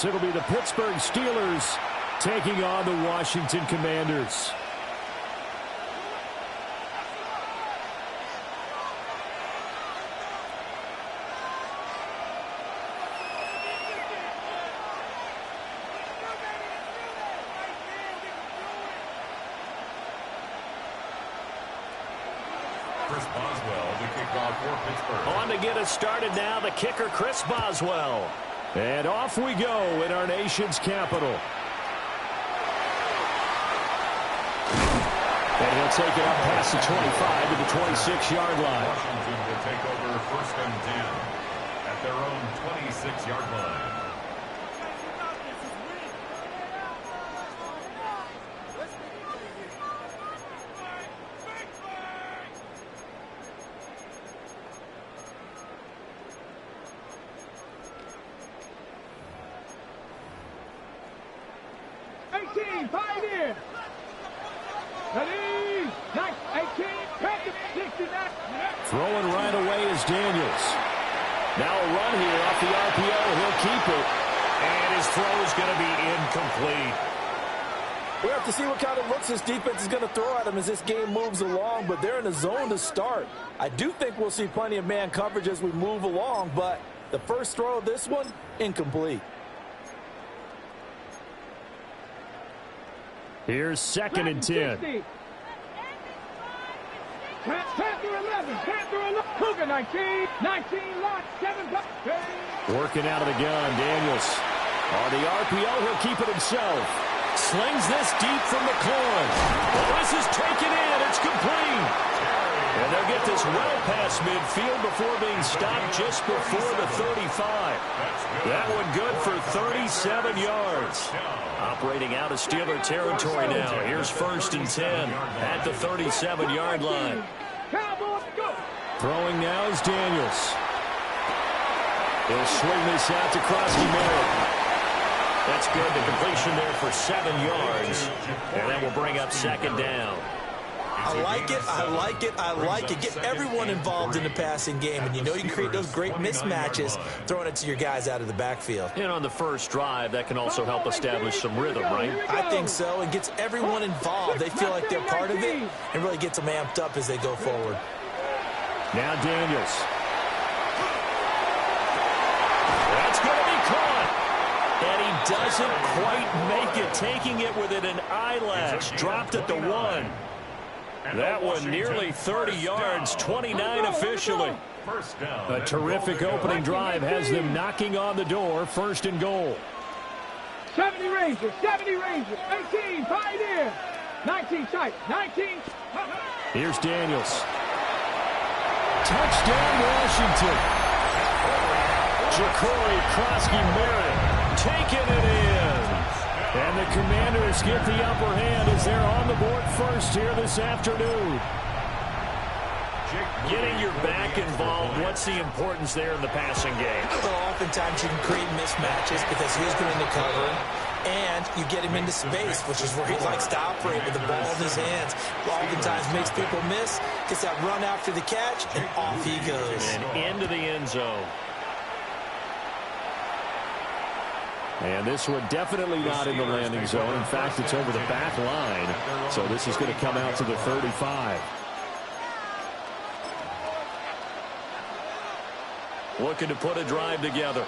It'll be the Pittsburgh Steelers taking on the Washington Commanders. Chris Boswell to kick off for Pittsburgh. On to get us started now, the kicker, Chris Boswell. And off we go in our nation's capital. And he'll take it up past the 25 to the 26-yard line. Washington will take over 1st and 10 at their own 26-yard line. Throwing right away is Daniels. Now a run here off the RPO. He'll keep it. And his throw is going to be incomplete. We have to see what kind of looks this defense is going to throw at them as this game moves along, but they're in a zone to start. I do think we'll see plenty of man coverage as we move along, but the first throw of this one, incomplete. Here's 2nd and 10. Panther 11, Panther 11, Cougar 19, 19 lock, 7. Working out of the gun, Daniels. On the RPO, he'll keep it himself. Slings this deep from McLaurin. Well, this is taken in. It's complete. And they'll get this well past midfield before being stopped just before the 35. That one good for 37 yards. Operating out of Steeler territory now. Here's 1st and 10 at the 37-yard line. Throwing now is Daniels. He'll swing this out to Krosky-Merritt. That's good. The completion there for 7 yards. And that will bring up 2nd down. I like it, I like it, I like it. Get everyone involved in the passing game, and you know you can create those great mismatches throwing it to your guys out of the backfield. And on the first drive, that can also help establish some rhythm, right? I think so. It gets everyone involved. They feel like they're part of it and really gets them amped up as they go forward. Now Daniels. That's going to be caught. And he doesn't quite make it, taking it within an eyelash. Dropped at the 1. That one nearly 30 yards, 29 officially. A terrific opening drive has them knocking on the door, 1st and goal. 70 Rangers, 18, Pioneer, 19 tight, 19. Here's Daniels. Touchdown, Washington. Ja'Cory Krosky-Merritt taking it in. And the Commanders get the upper hand as they're on the board first here this afternoon. Getting your back involved, what's the importance there in the passing game? Well, oftentimes you can create mismatches because he's going to cover him, and you get him into space, which is where he likes to operate with the ball in his hands. Oftentimes makes people miss, gets that run after the catch, and off he goes. And into the end zone. And this one definitely not in the landing zone. In fact, it's over the back line. So this is going to come out to the 35. Looking to put a drive together.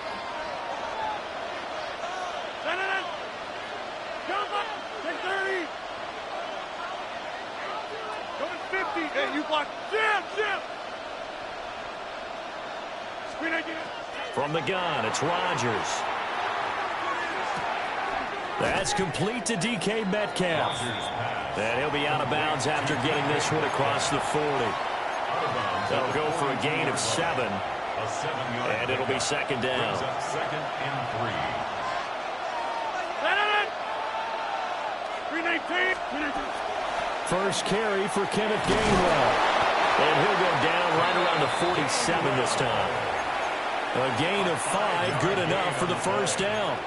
Hey, you block. Jim. Screen again. From the gun, it's Rodgers. That's complete to DK Metcalf. And he'll be out of bounds after getting this one across the 40. That'll go for a gain of 7. And it'll be 2nd down. 2nd and 3. First carry for Kenneth Gainwell. And he'll go down right around the 47 this time. A gain of 5, good enough for the 1st down.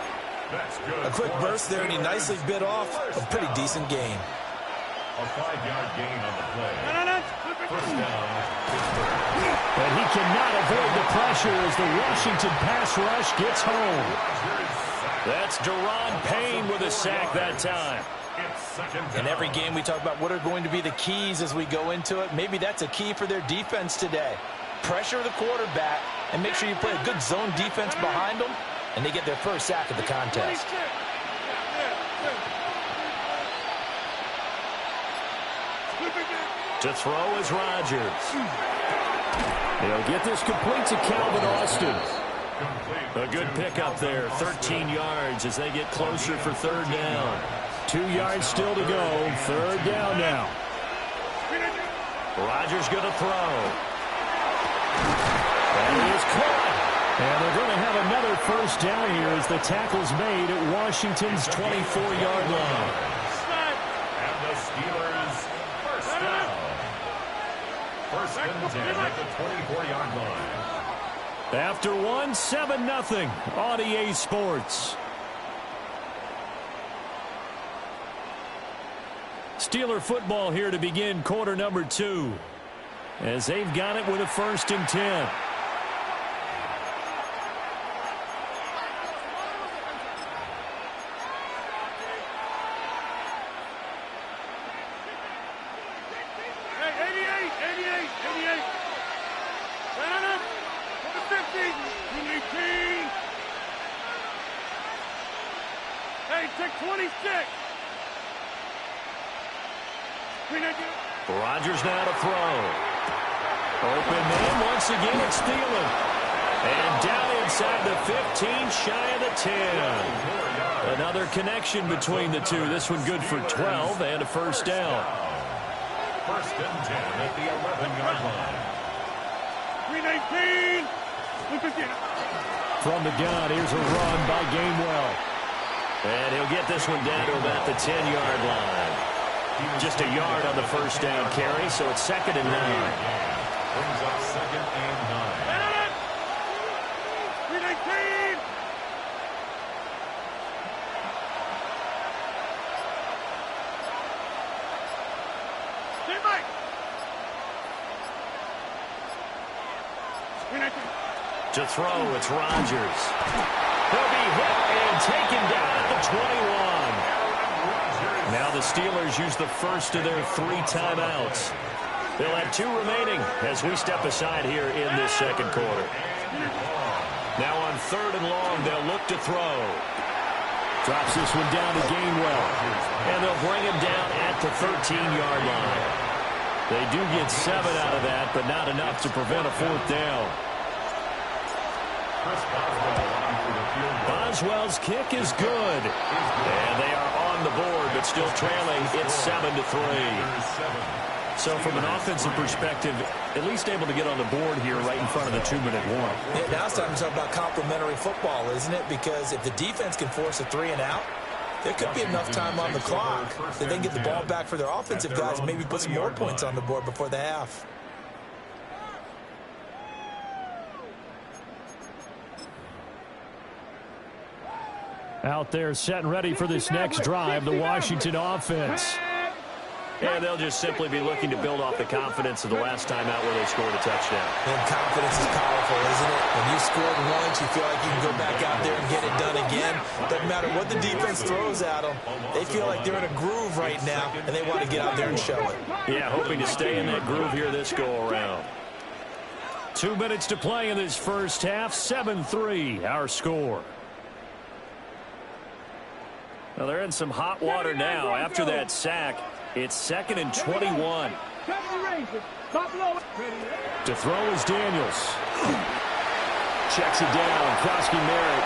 A quick burst there, and he nicely bit off a pretty decent gain. A 5-yard gain on the play. 1st down, Pittsburgh. And he cannot avoid the pressure as the Washington pass rush gets home. That's Deron Payne with a sack that time. In every game we talk about what are going to be the keys as we go into it. Maybe that's a key for their defense today. Pressure the quarterback and make sure you play a good zone defense behind them, and they get their first sack of the contest. To throw is Rodgers. He'll get this complete to Calvin Austin. A good pickup there, 13 yards as they get closer for third down. 2 yards still to go, third down now. Rodgers going to throw. And he is caught. And they're going to have another first down here as the tackle's made at Washington's 24-yard line. And the Steelers first down. First and 10 at the 24-yard line. After one, 7-0 on EA Sports. Steeler football here to begin quarter number 2 as they've got it with a first and 10. Rodgers now to throw. Open man once again, it's Thielen. And down inside the 15, shy of the 10. Another connection between the two. This one good for 12 and a first down. First and 10 at the 11-yard line. 319. From the gun, here's a run by Gainwell. And he'll get this one down to about the 10-yard line. Just a yard on the first down carry, so it's second and 9. Brings up second and 9. 319. To throw, it's Rodgers. He'll be hit and taken down at the 21. Now the Steelers use the first of their 3 timeouts. They'll have 2 remaining as we step aside here in this second quarter. Now on third and long, they'll look to throw. Drops this one down to Gainwell. And they'll bring him down at the 13-yard line. They do get 7 out of that, but not enough to prevent a fourth down. Boswell's kick is good. And they are on the board, but still trailing. It's 7-3. So from an offensive perspective, at least able to get on the board here right in front of the 2-minute warning. Yeah, now it's time to talk about complementary football, isn't it? Because if the defense can force a 3 and out, there could be enough time on the clock that they can get the ball back for their offensive guys and maybe put some more points on the board before the half. Out there set and ready for this next drive, the Washington offense. And they'll just simply be looking to build off the confidence of the last time out where they scored a touchdown. And confidence is powerful, isn't it? When you scored once, you feel like you can go back out there and get it done again. Doesn't matter what the defense throws at them. They feel like they're in a groove right now, and they want to get out there and show it. Yeah, hoping to stay in that groove here this go-around. 2 minutes to play in this first half. 7-3, our score. Well, they're in some hot water now after that sack. It's 2nd and 21. To throw is Daniels. Checks it down. Krosky Merritt.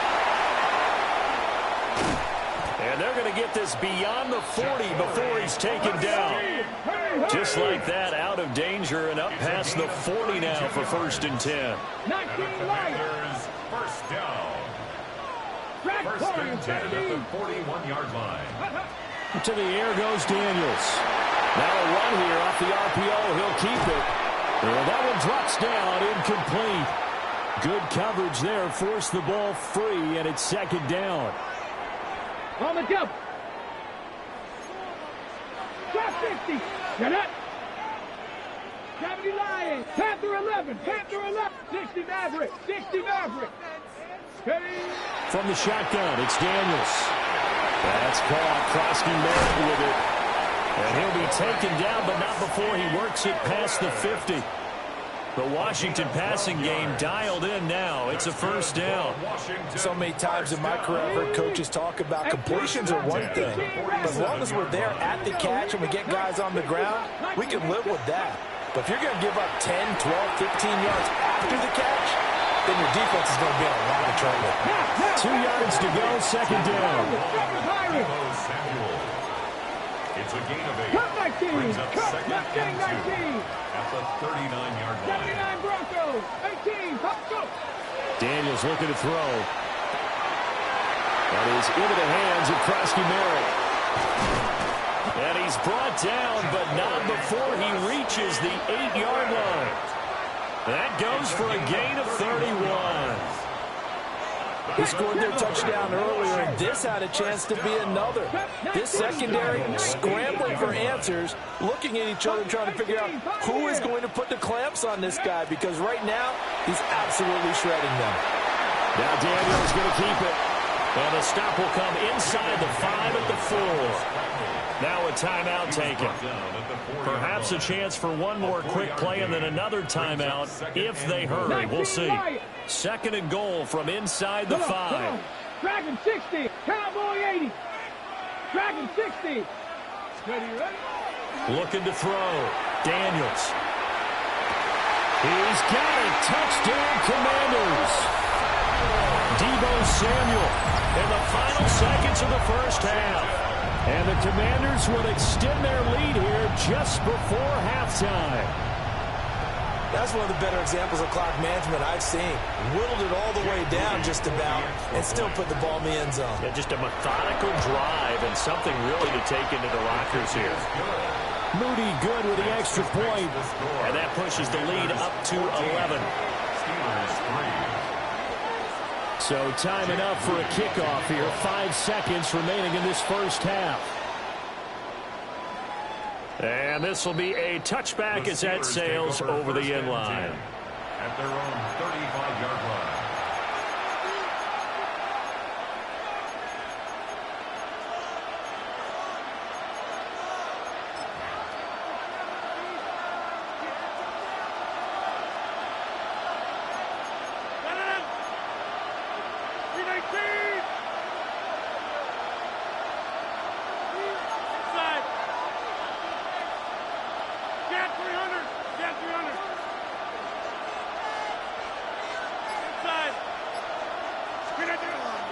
And they're going to get this beyond the 40 before he's taken down. Just like that, out of danger and up past the 40 now for 1st and 10. First down. First and 10 at the 41-yard line. To the air goes Daniels. Now a run here off the RPO. He'll keep it. Well, that one drops down, incomplete. Good coverage there. Forced the ball free, and it's 2nd down. On the jump. Drop 50. Get up. 70 Lions. Panther 11. Panther 11. 60 Maverick. 60 Maverick. From the shotgun, it's Daniels. That's caught. Krosky Merritt with it. And he'll be taken down, but not before he works it past the 50. The Washington passing game dialed in now. It's a first down. So many times in my career I've heard coaches talk about completions are one thing. But as long as we're there at the catch and we get guys on the ground, we can live with that. But if you're going to give up 10, 12, 15 yards after the catch, then your defense is going to be in a lot of trouble. 2 yards to go, second down. It's a gain of 8. Brings up second and 2 at the 39-yard line. 79 Broncos, 18, go. Daniels looking to throw. That is into the hands of Krosky Merritt. And he's brought down, but not before he reaches the 8-yard line. That goes for a gain of 31. He scored their touchdown earlier, and this had a chance to be another. This secondary scrambling for answers, looking at each other, trying to figure out who is going to put the clamps on this guy, because right now, he's absolutely shredding them. Now Daniels going to keep it. And the stop will come inside the 5 at the 4. Now a timeout taken. Perhaps a chance for one more quick play and then another timeout if they hurry. We'll see. Second and goal from inside the 5. Dragon 60, Cowboy 80. Dragon 60. Ready? Looking to throw. Daniels. He's got it. Touchdown, Commanders. Deebo Samuel in the final seconds of the first half. And the Commanders would extend their lead here just before halftime. That's one of the better examples of clock management I've seen. Whittled it all the way down just about and still put the ball in the end zone. Yeah, just a methodical drive and something really to take into the lockers here. Moody good with the extra point. And that pushes the lead up to 11. So time enough for a kickoff here. 5 seconds remaining in this first half. And this will be a touchback as that sails over the end line. At their own 35-yard line.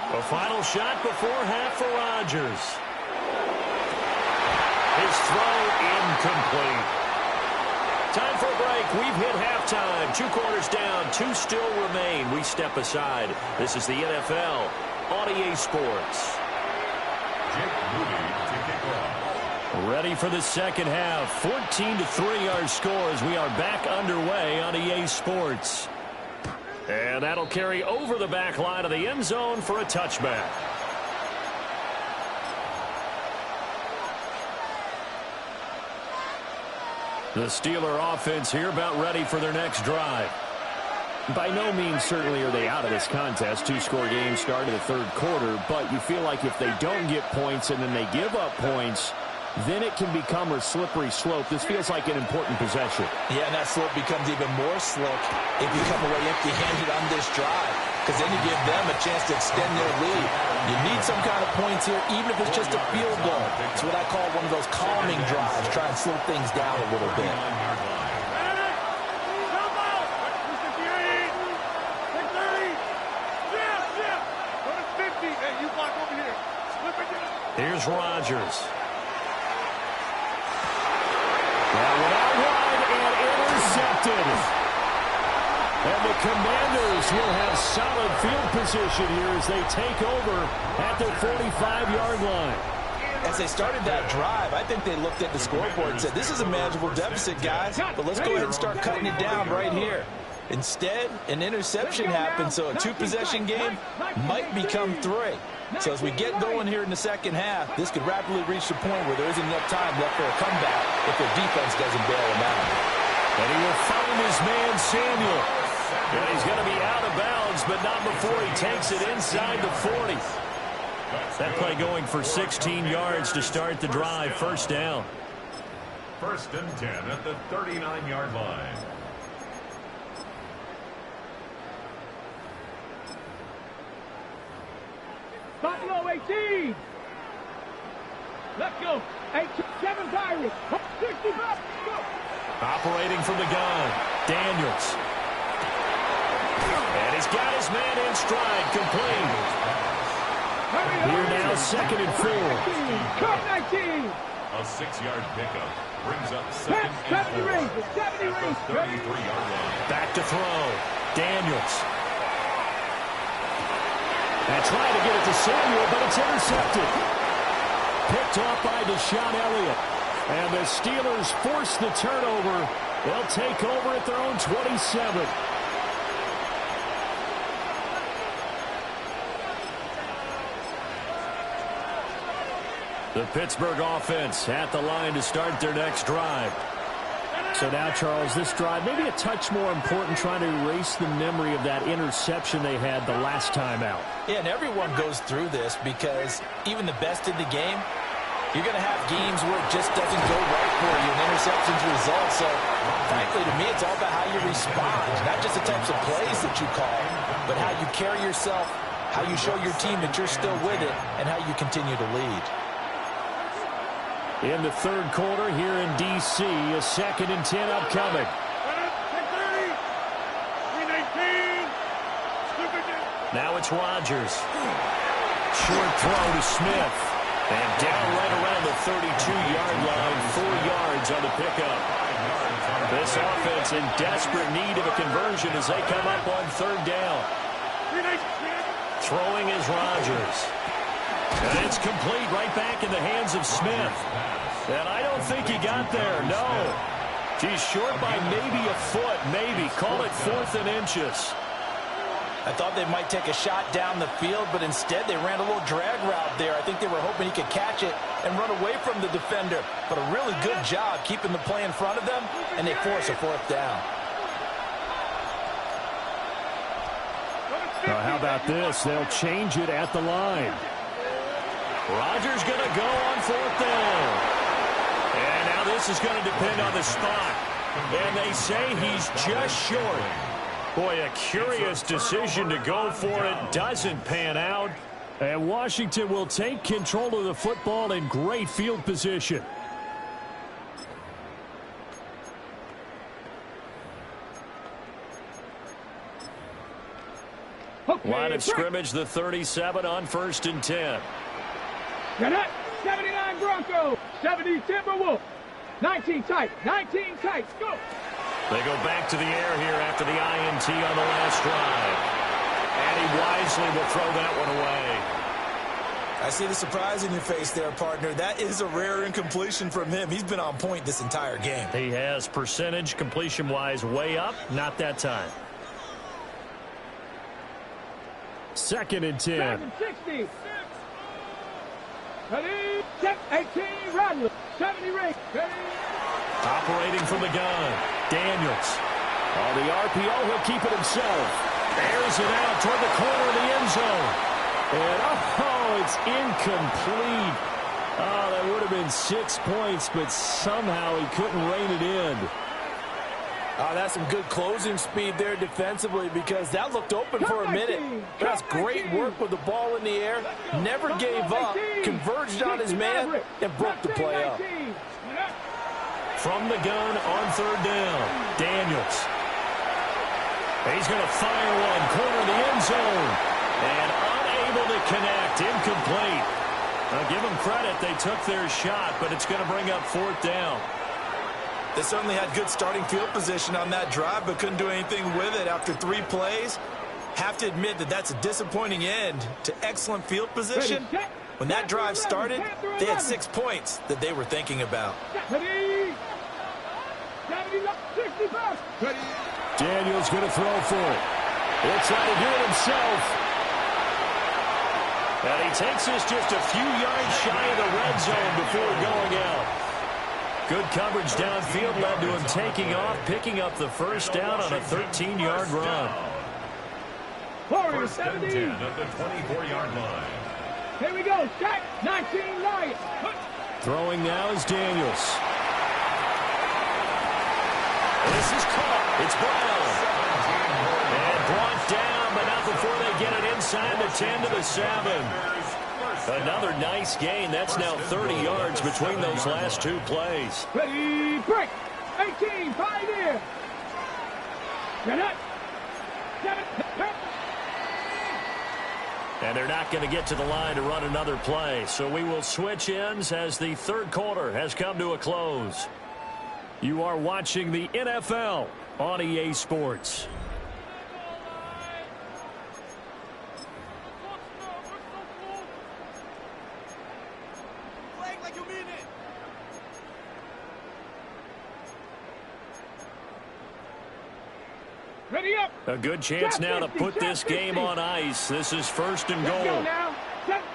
A final shot before half for Rodgers. His throw incomplete. Time for a break. We've hit halftime. 2 quarters down. 2 still remain. We step aside. This is the NFL on EA Sports. Ready for the second half. 14-3 our score as we are back underway on EA Sports. And that'll carry over the back line of the end zone for a touchback. The Steeler offense here about ready for their next drive. By no means certainly are they out of this contest. 2-score game start of the third quarter, but you feel like if they don't get points and then they give up points, then it can become a slippery slope. This feels like an important possession. Yeah, and that slope becomes even more slick if you come away empty-handed on this drive, because then you give them a chance to extend their lead. You need some kind of points here, even if it's just a field goal. It's what I call one of those calming drives. Try and slow things down a little bit. Here's Rodgers. That went out wide and intercepted. And the Commanders will have solid field position here as they take over at their 45-yard line. As they started that drive, I think they looked at the scoreboard and said, this is a manageable deficit, guys, but let's go ahead and start cutting it down right here. Instead, an interception happened, so a 2-possession game might become 3. So as we get going here in the second half, this could rapidly reach the point where there isn't enough time left for a comeback if their defense doesn't bail them out. And he will find his man, Samuel. And he's going to be out of bounds, but not before he takes it inside the 40. That play going for 16 yards to start the drive. First down. 1st and 10 at the 39-yard line. Buffalo 18. Let's go. 7 Pirates. 65. Go. Operating from the gun, Daniels. And he's got his man in stride, complete. Here now, 2nd and 4. Cut 19. A 6-yard pickup brings up 2nd and 4 at the 33-yard line. Back to throw, Daniels. And trying to get it to Samuel, but it's intercepted. Picked off by Deshaun Elliott. And the Steelers force the turnover. They'll take over at their own 27. The Pittsburgh offense at the line to start their next drive. So now, Charles, this drive maybe a touch more important, trying to erase the memory of that interception they had the last time out. Yeah, and everyone goes through this because even the best in the game, you're going to have games where it just doesn't go right for you and interceptions result. So, frankly, to me, it's all about how you respond. Not just the types of plays that you call, but how you carry yourself, how you show your team that you're still with it, and how you continue to lead. In the 3rd quarter here in D.C., a 2nd and 10 upcoming. Now it's Rodgers. Short throw to Smith. And down right around the 32-yard line, 4 yards on the pickup. This offense in desperate need of a conversion as they come up on 3rd down. Throwing is Rodgers. And it's complete right back in the hands of Smith. And I don't think he got there, no. He's short by maybe a foot, maybe. Call it 4th and inches. I thought they might take a shot down the field, but instead they ran a little drag route there. I think they were hoping he could catch it and run away from the defender. But a really good job keeping the play in front of them, and they force a 4th down. Now, how about this? They'll change it at the line. Rodgers going to go on 4th down. And now this is going to depend on the spot. And they say he's just short. Boy, a curious decision to go for it. Doesn't pan out. And Washington will take control of the football in great field position. Line of scrimmage, the 37 on 1st and 10. Got it. 79 Broncos. 70 Timberwolves. 19 tight. 19 tight. Go. They go back to the air here after the INT on the last drive. And he wisely will throw that one away. I see the surprise in your face there, partner. That is a rare incompletion from him. He's been on point this entire game. He has percentage completion-wise way up. Not that time. 2nd and 10. 60. Ready. 18 Rattler. 70 Regs. Ready. Operating from the gun, Daniels. On the RPO, he'll keep it himself. Airs it out toward the corner of the end zone. And, it's incomplete. Oh, that would have been 6 points, but somehow he couldn't rein it in. Oh, that's some good closing speed there defensively because that looked open for a minute. But that's great work with the ball in the air. Never gave up, converged on his man, and broke the play up. From the gun on 3rd down, Daniels. He's going to fire one, corner of the end zone. And unable to connect, incomplete. Now give them credit, they took their shot, but it's going to bring up 4th down. They certainly had good starting field position on that drive, but couldn't do anything with it after 3 plays. Have to admit that that's a disappointing end to excellent field position. When that drive started, they had 6 points that they were thinking about. Daniels going to throw for it. He'll try to do it himself. And he takes us just a few yards shy of the red zone before going out. Good coverage downfield led to him taking off, picking up the first down on a 13-yard run. First and 10 at the 24-yard line. Here we go. Check. 19 Lions. Throwing now is Daniels. This is caught. It's Brown. And brought down, but not before they get it inside the 10 to the 7. Another nice gain. That's now 30 yards between those last two plays. Ready, break. 18, 5 here. Get up. 7, 10. And they're not going to get to the line to run another play. So we will switch ends as the third quarter has come to a close. You are watching the NFL on EA Sports. Ready up. A good chance now to put this game on ice. This is first and goal. Let's go now.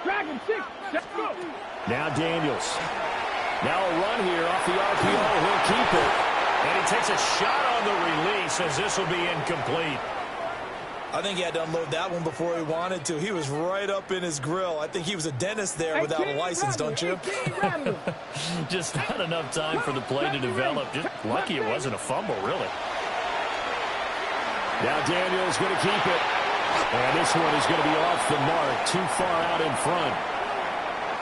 Dragon 6. Let's go. Now Daniels. Now a run here off the RPO. He'll keep it. And he takes a shot on the release as this will be incomplete. I think he had to unload that one before he wanted to. He was right up in his grill. I think he was a dentist there without a license, don't you? Just not enough time for the play to develop. Just lucky it wasn't a fumble, really. Now Daniels going to keep it. And this one is going to be off the mark. Too far out in front.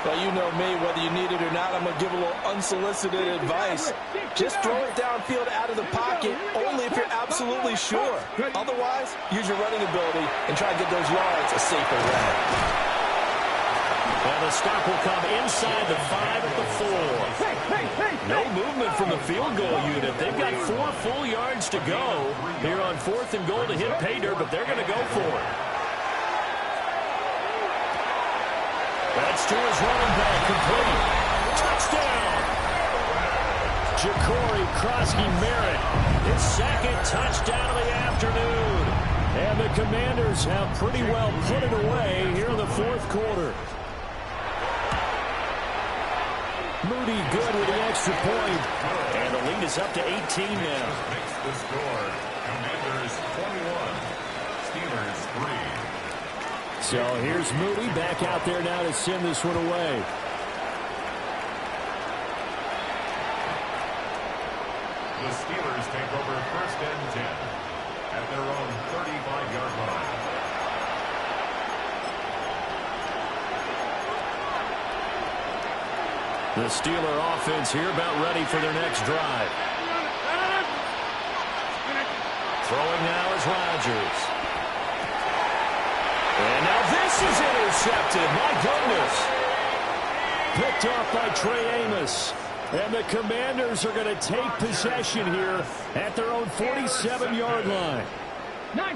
Well, you know me, whether you need it or not, I'm going to give a little unsolicited advice. Just throw it downfield out of the pocket, only if you're absolutely sure. Otherwise, use your running ability and try to get those yards a safer way. And the stop will come inside the 5 at the 4. No movement from the field goal unit. They've got 4 full yards to go here on 4th and goal to hit pay dirt, but they're going to go for it. That's to his running back, complete. Touchdown! Ja'Cory Krosky-Merritt, his second touchdown of the afternoon. And the Commanders have pretty well put it away here in the 4th quarter. Moody good with the extra point. And the lead is up to 18 now. Makes the score. Commanders 21. Steelers 3. So here's Moody back out there now to send this one away. The Steelers take over first and 10 at their own 35-yard line. The Steeler offense here about ready for their next drive. Throwing now is Rodgers. And now this is intercepted. My goodness. Picked off by Trey Amos. And the Commanders are going to take possession here at their own 47-yard line.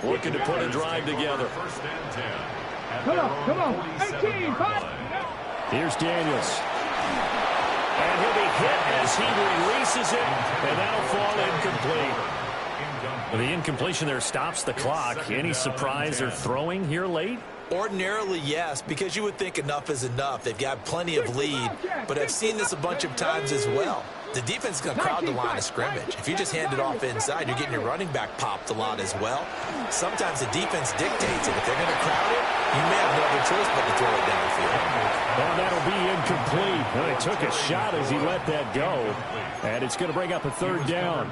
Looking to put a drive together. First and 10 at Come their on, own come on. 47-yard 18, 5. line. Here's Daniels. And he'll be hit as he releases it. And that'll fall incomplete. Well, the incompletion there stops the clock. Any surprise they're throwing here late? Ordinarily, yes, because you would think enough is enough. They've got plenty of lead, but I've seen this a bunch of times as well. The defense is going to crowd the line of scrimmage. If you just hand it off inside, you're getting your running back popped a lot as well. Sometimes the defense dictates it. If they're going to crowd it, you may have no other choice but to throw it downfield. Well, that'll be incomplete. Well, he took a shot as he let that go, and it's going to bring up a third down.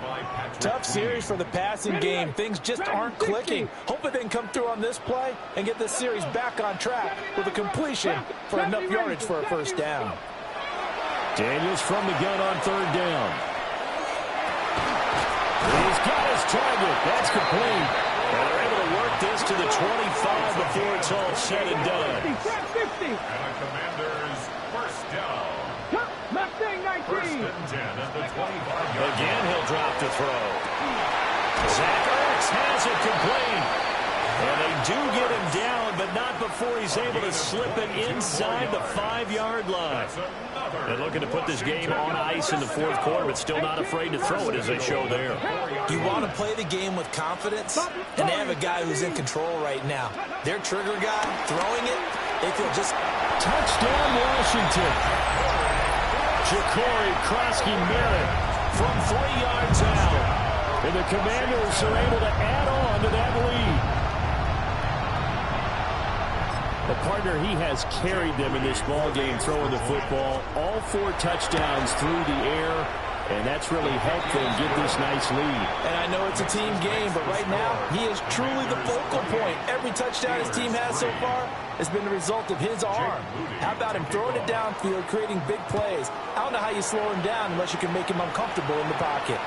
Tough series for the passing game. Things just aren't clicking. Hopefully they can come through on this play and get this series back on track with a completion for enough yardage for a first down. Daniels from the gun on third down. He's got his target. That's complete. And they're able to work this to the 25 before it's all said and done. And the Commanders first down. First and 10 at the 25-yard Again, he'll drop to throw. Zach Ertz has it complete. And they do get him down, but not before he's able to slip it inside the 5-yard line. They're looking to put this game on ice in the 4th quarter, but still not afraid to throw it as they show there. You want to play the game with confidence, and they have a guy who's in control right now. Their trigger guy throwing it, they feel just... Touchdown, Washington. Ja'Cory Krosky-Merritt from 3 yards out. And the Commanders are able to add on to that lead. A partner, he has carried them in this ball game throwing the football. All 4 touchdowns through the air, and that's really helped them get this nice lead. And I know it's a team game, but right now, he is truly the focal point. Every touchdown his team has so far has been the result of his arm. How about him throwing it downfield, creating big plays? I don't know how you slow him down unless you can make him uncomfortable in the pocket.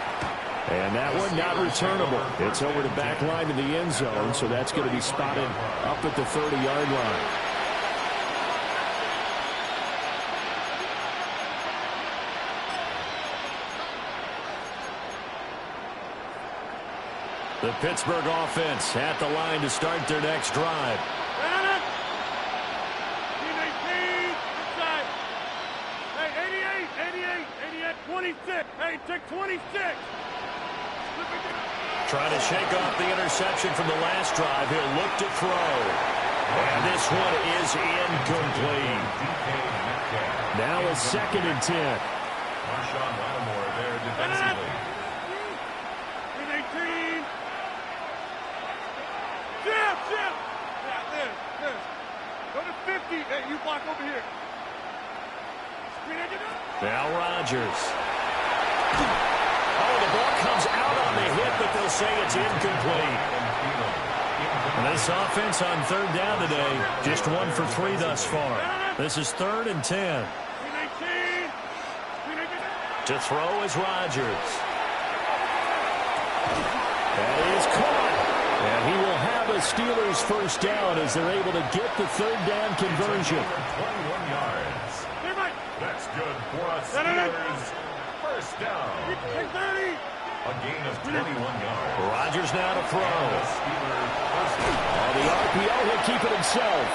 And that one not returnable. It's over the back line of the end zone, so that's going to be spotted up at the 30-yard line. The Pittsburgh offense at the line to start their next drive. Hey, 88, 26. Hey, take 26. Trying to shake off the interception from the last drive. He'll look to throw. And this one is incomplete. Now a 2nd and 10. Marshawn Lattimore there defensively. 18. Jim. Yeah, this. Go to 50. Hey, you block over here. Now Rodgers. Oh, the ball comes out on the hit, but they'll say it's incomplete. And this offense on 3rd down today, just 1 for 3 thus far. This is 3rd and 10. To throw is Rodgers. That is caught. And he will have a Steelers first down as they're able to get the 3rd down conversion. 21 yards. That's good for us Steelers. First down. A gain of 21 yards. Rodgers now to throw. On the RPO, he'll keep it himself.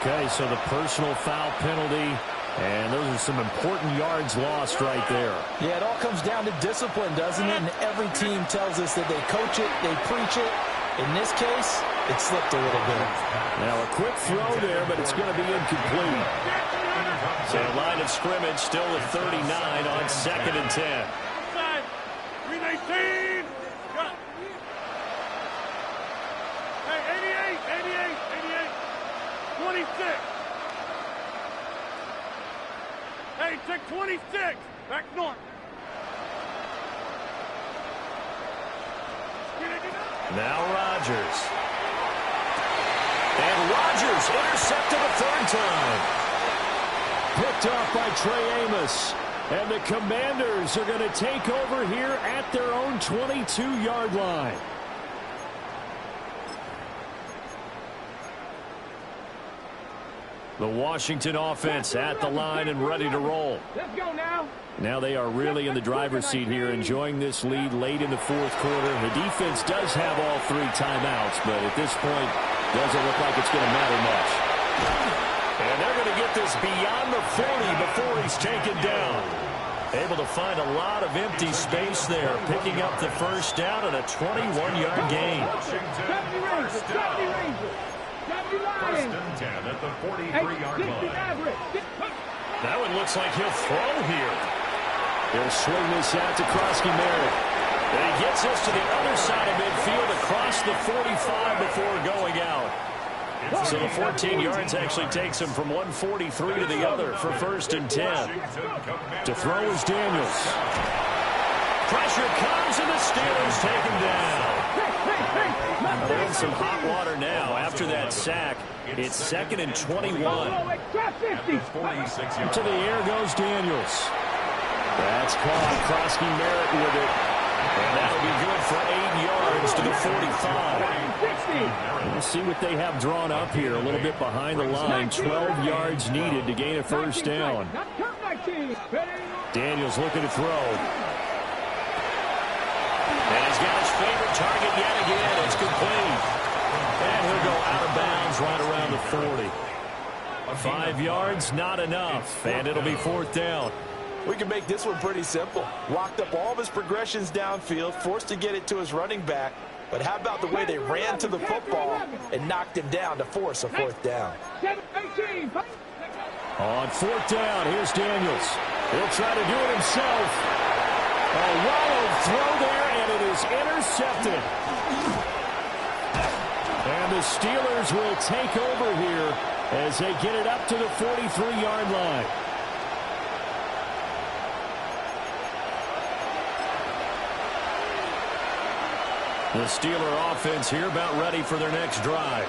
Okay, so the personal foul penalty, and those are some important yards lost right there. Yeah, it all comes down to discipline, doesn't it? And every team tells us that they coach it, they preach it. In this case, it slipped a little bit. Now a quick throw there, but it's going to be incomplete. So line of scrimmage still at 39 on 2nd and 10. 319. Hey, 88. 26. Hey, take 26. Back north. Now Rodgers. And Rodgers intercepted a 3rd time. Picked off by Trey Amos. And the Commanders are going to take over here at their own 22-yard line. The Washington offense at the line and ready to roll. Let's go now. Now they are really in the driver's seat here, enjoying this lead late in the 4th quarter. The defense does have all 3 timeouts, but at this point, doesn't look like it's going to matter much. And they're going to get this beyond the 40 before he's taken down. Able to find a lot of empty space there, picking up the first down and a 21-yard gain. First and 10 at the 43-yard line. That one looks like he'll throw here. He'll swing this out to Krosky-Merritt. And he gets us to the other side of midfield across the 45 before going out. So the 14 yards actually takes him from 143 to the other for 1st and 10. To throw is Daniels. Pressure comes and the Steelers take him down. They're in some hot water now after that sack. It's 2nd and 21. To the air goes Daniels. That's caught. Krosky-Merritt with it. And that'll be good for 8 yards to the 45. We'll see what they have drawn up here. A little bit behind the line. 12 yards needed to gain a first down. Daniels looking to throw. And he's got his favorite target yet again. It's complete. And he'll go out of bounds right around the 40. 5 yards, not enough. And it'll be 4th down. We can make this one pretty simple. Locked up all of his progressions downfield, forced to get it to his running back. But how about the way they ran to the football and knocked him down to force a 4th down? On fourth down, here's Daniels. He'll try to do it himself. A wild throw there, and it is intercepted. And the Steelers will take over here as they get it up to the 43-yard line. The Steeler offense here about ready for their next drive.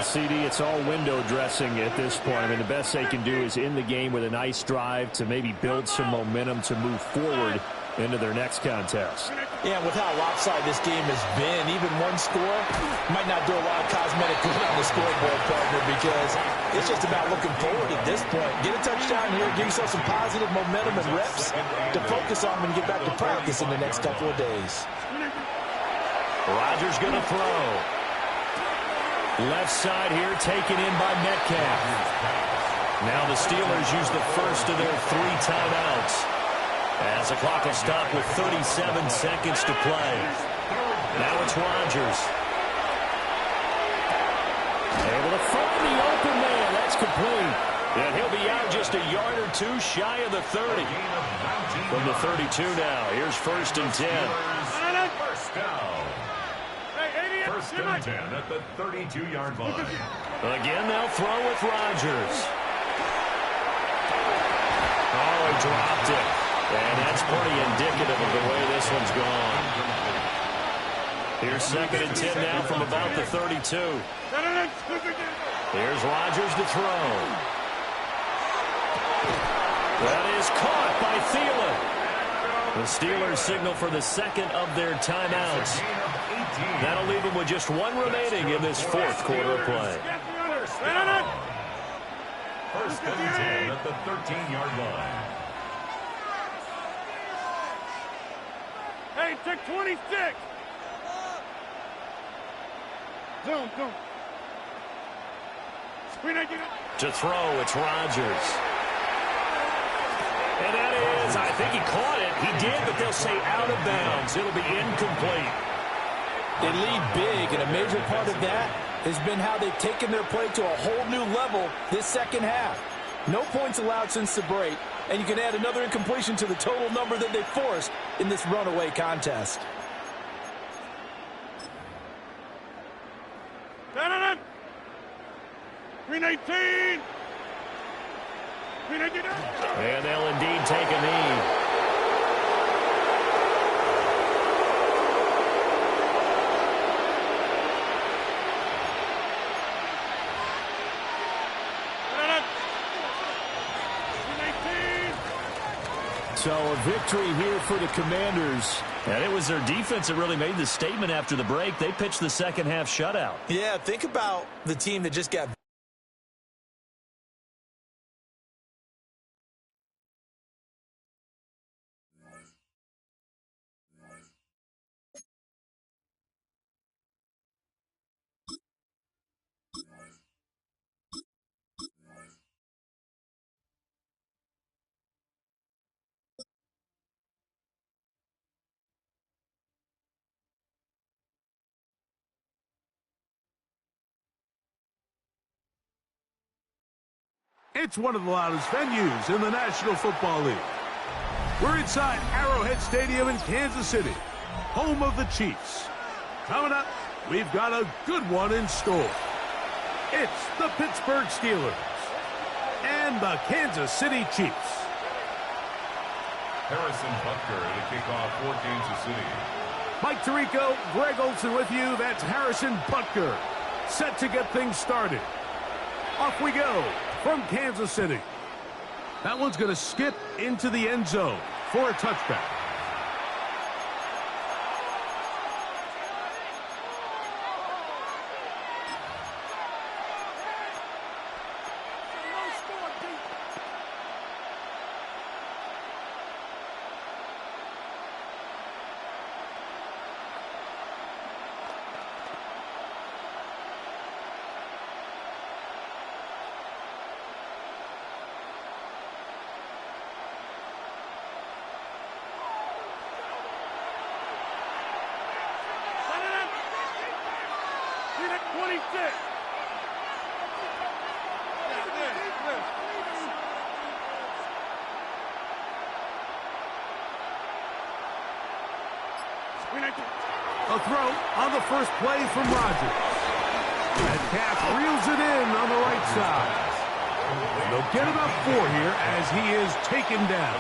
CD, it's all window dressing at this point. I mean, the best they can do is in the game with a nice drive to maybe build some momentum to move forward into their next contest. Yeah, with how lopsided this game has been, even one score might not do a lot of cosmetic good on the scoreboard, partner, because it's just about looking forward at this point. Get a touchdown here, give yourself some positive momentum and reps to focus on when you get back to practice in the next couple of days. Rodgers going to throw. Left side here taken in by Metcalf. Now the Steelers use the first of their 3 timeouts as the clock will stop with 37 seconds to play. Now it's Rodgers. Able to find the open man. That's complete. And he'll be out just a yard or 2 shy of the 30. From the 32 now. Here's 1st and 10. First down. First and 10 at the 32-yard line. Again, they'll throw with Rodgers. Oh, he dropped it. And that's pretty indicative of the way this one's gone. Here's 2nd and 10 now from about the 32. Here's Rodgers to throw. That is caught by Thielen. The Steelers signal for the second of their timeouts. That'll leave them with just 1 remaining in this 4th quarter of play. First and 10 at the 13-yard line. Hey, check 26. Zone. To throw, it's Rodgers. And that is, I think he caught it. He did, but they'll say out of bounds. It'll be incomplete. They lead big, and a major part of that has been how they've taken their play to a whole new level this second half. No points allowed since the break, and you can add another incompletion to the total number that they forced in this runaway contest. Green 18. And they'll indeed take a knee. So a victory here for the Commanders. And it was their defense that really made the statement after the break. They pitched the second half shutout. Yeah, think about the team that just got It's one of the loudest venues in the National Football League. We're inside Arrowhead Stadium in Kansas City, home of the Chiefs. Coming up, we've got a good one in store. It's the Pittsburgh Steelers and the Kansas City Chiefs. Harrison Butker to kick off for Kansas City. Mike Tirico, Greg Olson with you. That's Harrison Butker, set to get things started. Off we go from Kansas City. That one's going to skip into the end zone for a touchback. A throw on the first play from Rodgers. Metcalf reels it in on the right side. And they'll get about 4 here as he is taken down.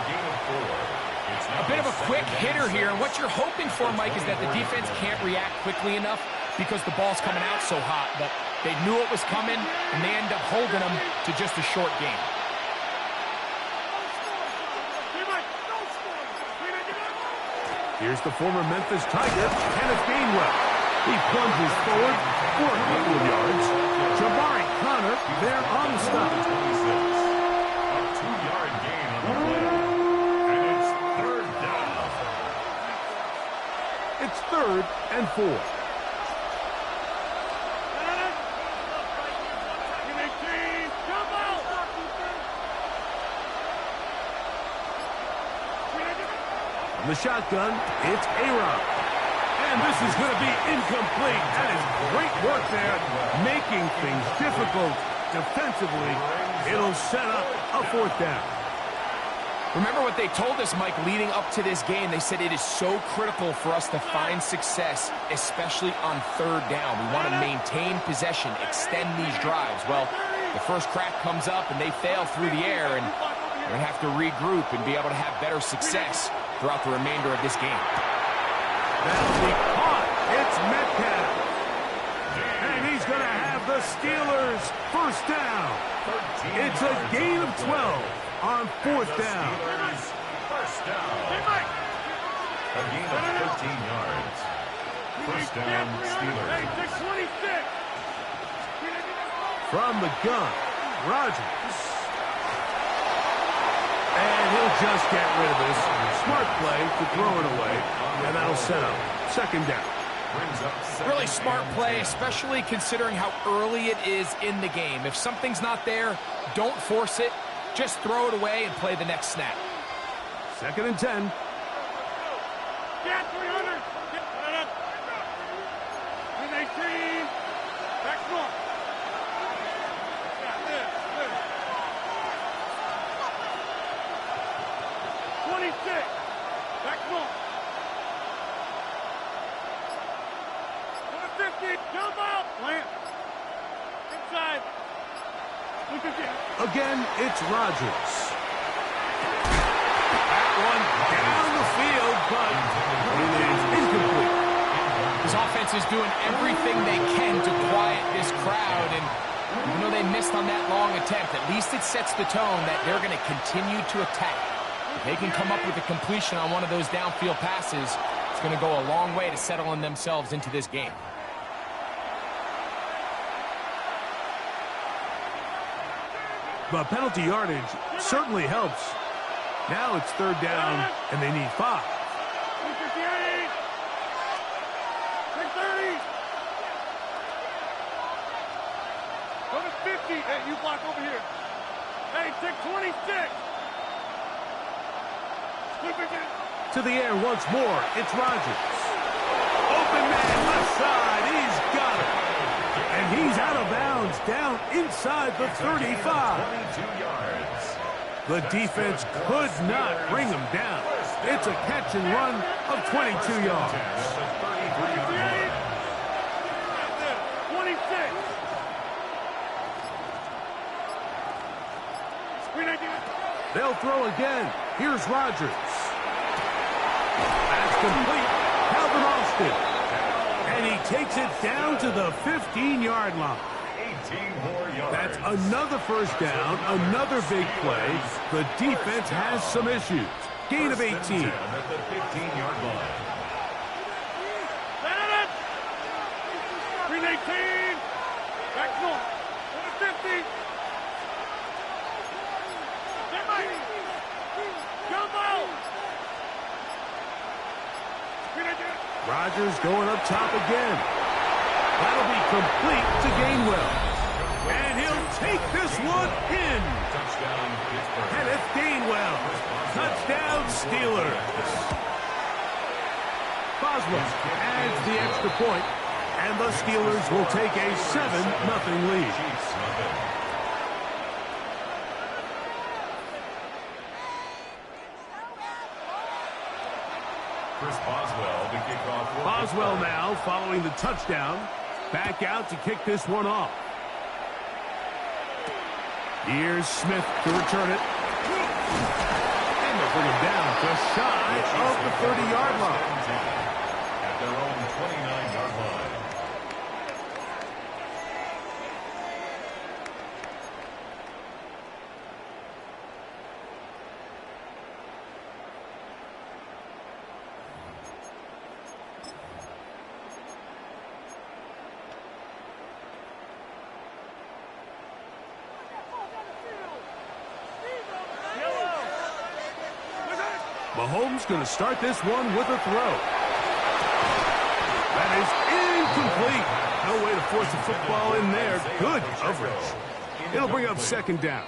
A bit of a quick hitter here, and what you're hoping for, Mike, is that the defense can't react quickly enough because the ball's coming out so hot. But they knew it was coming, and they end up holding them to just a short game. Here's the former Memphis Tiger, Kenneth Gainwell. He plunges forward for a couple of yards. Jabari Connor there on the stop. A 2-yard gain on the play. And it's third down. It's 3rd and 4. The shotgun, it's A-Rod. And this is going to be incomplete. That is great work there, making things difficult defensively. It'll set up a 4th down. Remember what they told us, Mike, leading up to this game. They said it is so critical for us to find success, especially on 3rd down. We want to maintain possession, extend these drives. Well, the first crack comes up and they fail through the air, and we're going to have to regroup and be able to have better success throughout the remainder of this game. That'll be caught. It's Metcalf. And he's going to have the Steelers' first down. It's a gain of 12 on 4th down. First down. A gain of 13 yards. First down, Steelers. From the gun, Rodgers. And he'll just get rid of this. Smart play to throw it away. And that'll set up 2nd down. Really smart play, especially considering how early it is in the game. If something's not there, don't force it. Just throw it away and play the next snap. 2nd and 10. Get 300. Get 18. Back north. 26. Back north. 50. Jump out. Plant. Inside. Again, it's Rodgers. That one down the field, but it is incomplete. This offense is doing everything they can to quiet this crowd, and even though they missed on that long attempt, at least it sets the tone that they're going to continue to attack. If they can come up with a completion on one of those downfield passes, it's going to go a long way to settling themselves into this game. The penalty yardage certainly helps. Now it's 3rd down, and they need 5. 258. 630. Go to 50. Hey, you block over here. Hey, 626. To the air once more. It's Rodgers. Open man left side. He's got it. And he's out of bounds down inside the 35. 22 yards. The defense could not bring him down. It's a catch and run of 22 yards. 26. They'll throw again. Here's Rodgers. That's complete. Calvin Austin. And he takes it down to the 15-yard line. 18 more yards. That's another first down, another big play. The defense has some issues. Gain of 18. At the 15-yard line. 318. Back north. 50. Jump out. Rodgers going up top again. That'll be complete to Gainwell. And he'll take this one in. Touchdown, Pittsburgh. Kenneth Gainwell. Touchdown, Steelers. Boswell adds the extra point, and the Steelers will take a 7-0 lead. Chiefs, nothing. Chris Boswell to kick off. Boswell now following the touchdown. Back out to kick this one off. Here's Smith to return it. And they'll bring him down just shy of the 30-yard line. At their own 29-yard line. Mahomes going to start this one with a throw. That is incomplete. No way to force the football in there. Good coverage. It'll bring up second down.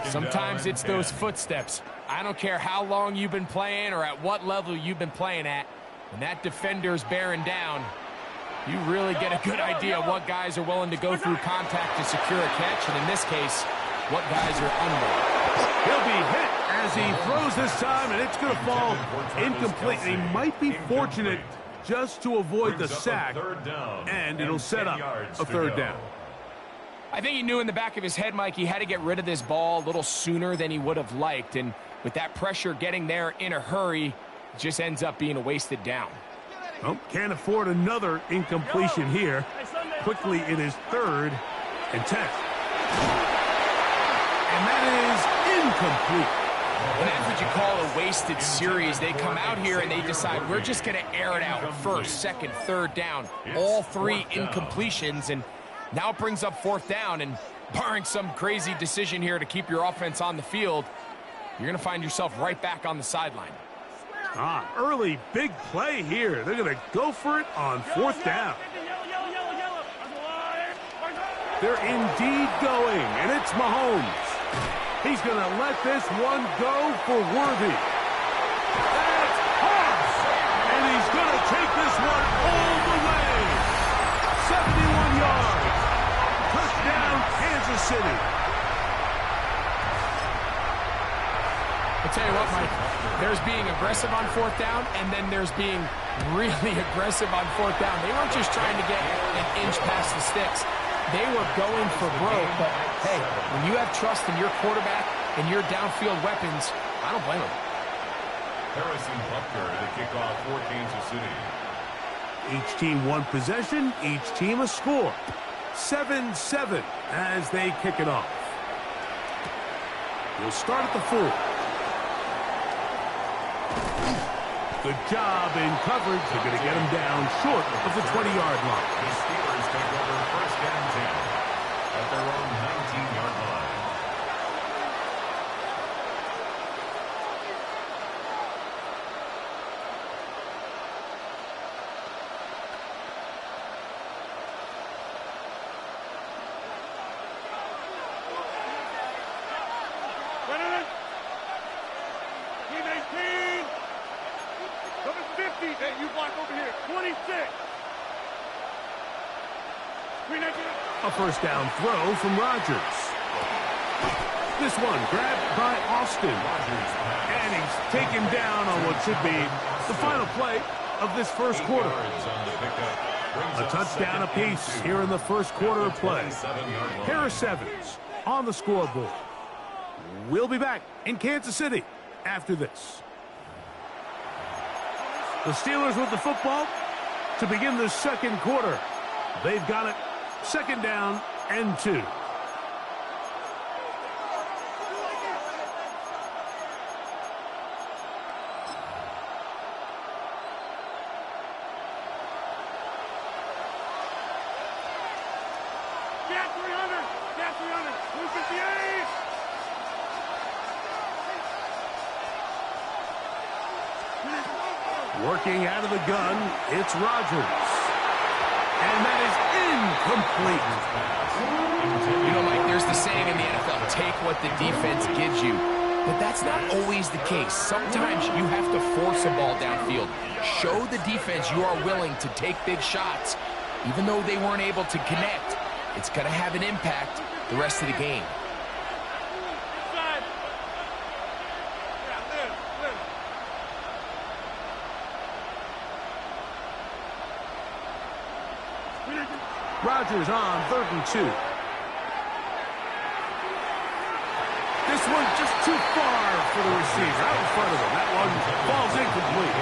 Sometimes it's those footsteps. I don't care how long you've been playing or at what level you've been playing at. When that defender's bearing down, you really get a good idea of what guys are willing to go through contact to secure a catch, and in this case, what guys are unwilling. He'll be hit as he throws this time, and it's going to fall incomplete. He might be fortunate just to avoid the sack, and it'll set up a third down. I think he knew in the back of his head, Mike, he had to get rid of this ball a little sooner than he would have liked, and with that pressure getting there in a hurry, it just ends up being a wasted down. Well, can't afford another incompletion here. Quickly it is 3rd and 10. And that is incomplete. And that's what you call a wasted series. They come out here and they decide, we're just going to air it out. 1st, 2nd, 3rd down. All 3 incompletions, and now it brings up 4th down. And barring some crazy decision here to keep your offense on the field, you're going to find yourself right back on the sideline. Early big play here. They're going to go for it on 4th down. They're indeed going, and it's Mahomes. He's going to let this one go for Worthy. That's Hobbs, and he's going to take this one all the way. 71 yards. Touchdown, Kansas City. I'll tell you what, Mike, there's being aggressive on 4th down, and then there's being really aggressive on 4th down. They weren't just trying to get an inch past the sticks. They were going for broke, but hey, when you have trust in your quarterback and your downfield weapons, I don't blame them. Harrison Butker to kick off for Kansas City. Each team one possession, each team a score. 7-7 as they kick it off. We'll start at the 4. Good job in coverage. They're going to get him down short of the 20-yard line. The Steelers take over 1st and 10 at their own 19-yard line. A 1st down throw from Rodgers. This one grabbed by Austin. And he's taken down on what should be the final play of this 1st quarter. A touchdown apiece here in the 1st quarter of play. Harris Evans on the scoreboard. We'll be back in Kansas City after this. The Steelers with the football to begin the 2nd quarter. They've got it. 2nd down and 2. Working out of the gun, it's Rodgers. And that is incomplete. You know, Mike, there's the saying in the NFL, take what the defense gives you. But that's not always the case. Sometimes you have to force a ball downfield. Show the defense you are willing to take big shots. Even though they weren't able to connect, it's going to have an impact the rest of the game. Rodgers on 3rd and 2. This one just too far for the receiver. Out in front of him. That one falls incomplete.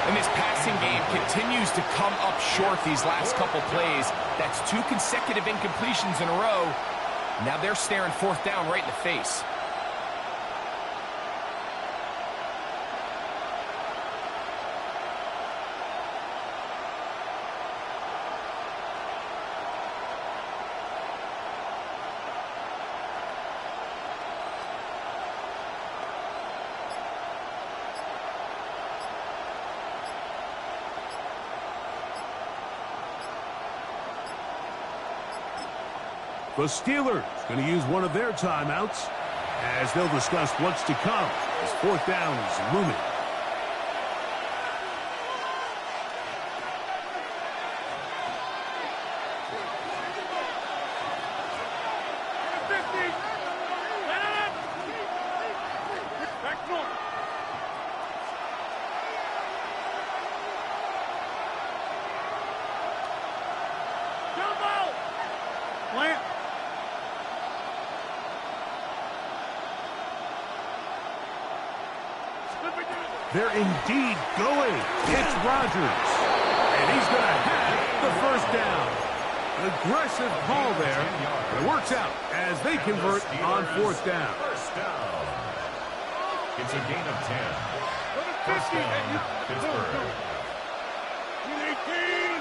And this passing game continues to come up short these last couple plays. That's 2 consecutive incompletions in a row. Now they're staring 4th down right in the face. The Steelers going to use one of their timeouts as they'll discuss what's to come as 4th down is looming. They're indeed going. It's Rodgers. And he's going to have the 1st down. An aggressive call there. It works out as they convert on 4th down. First down. It's a gain of 10. First down, Pittsburgh. 18.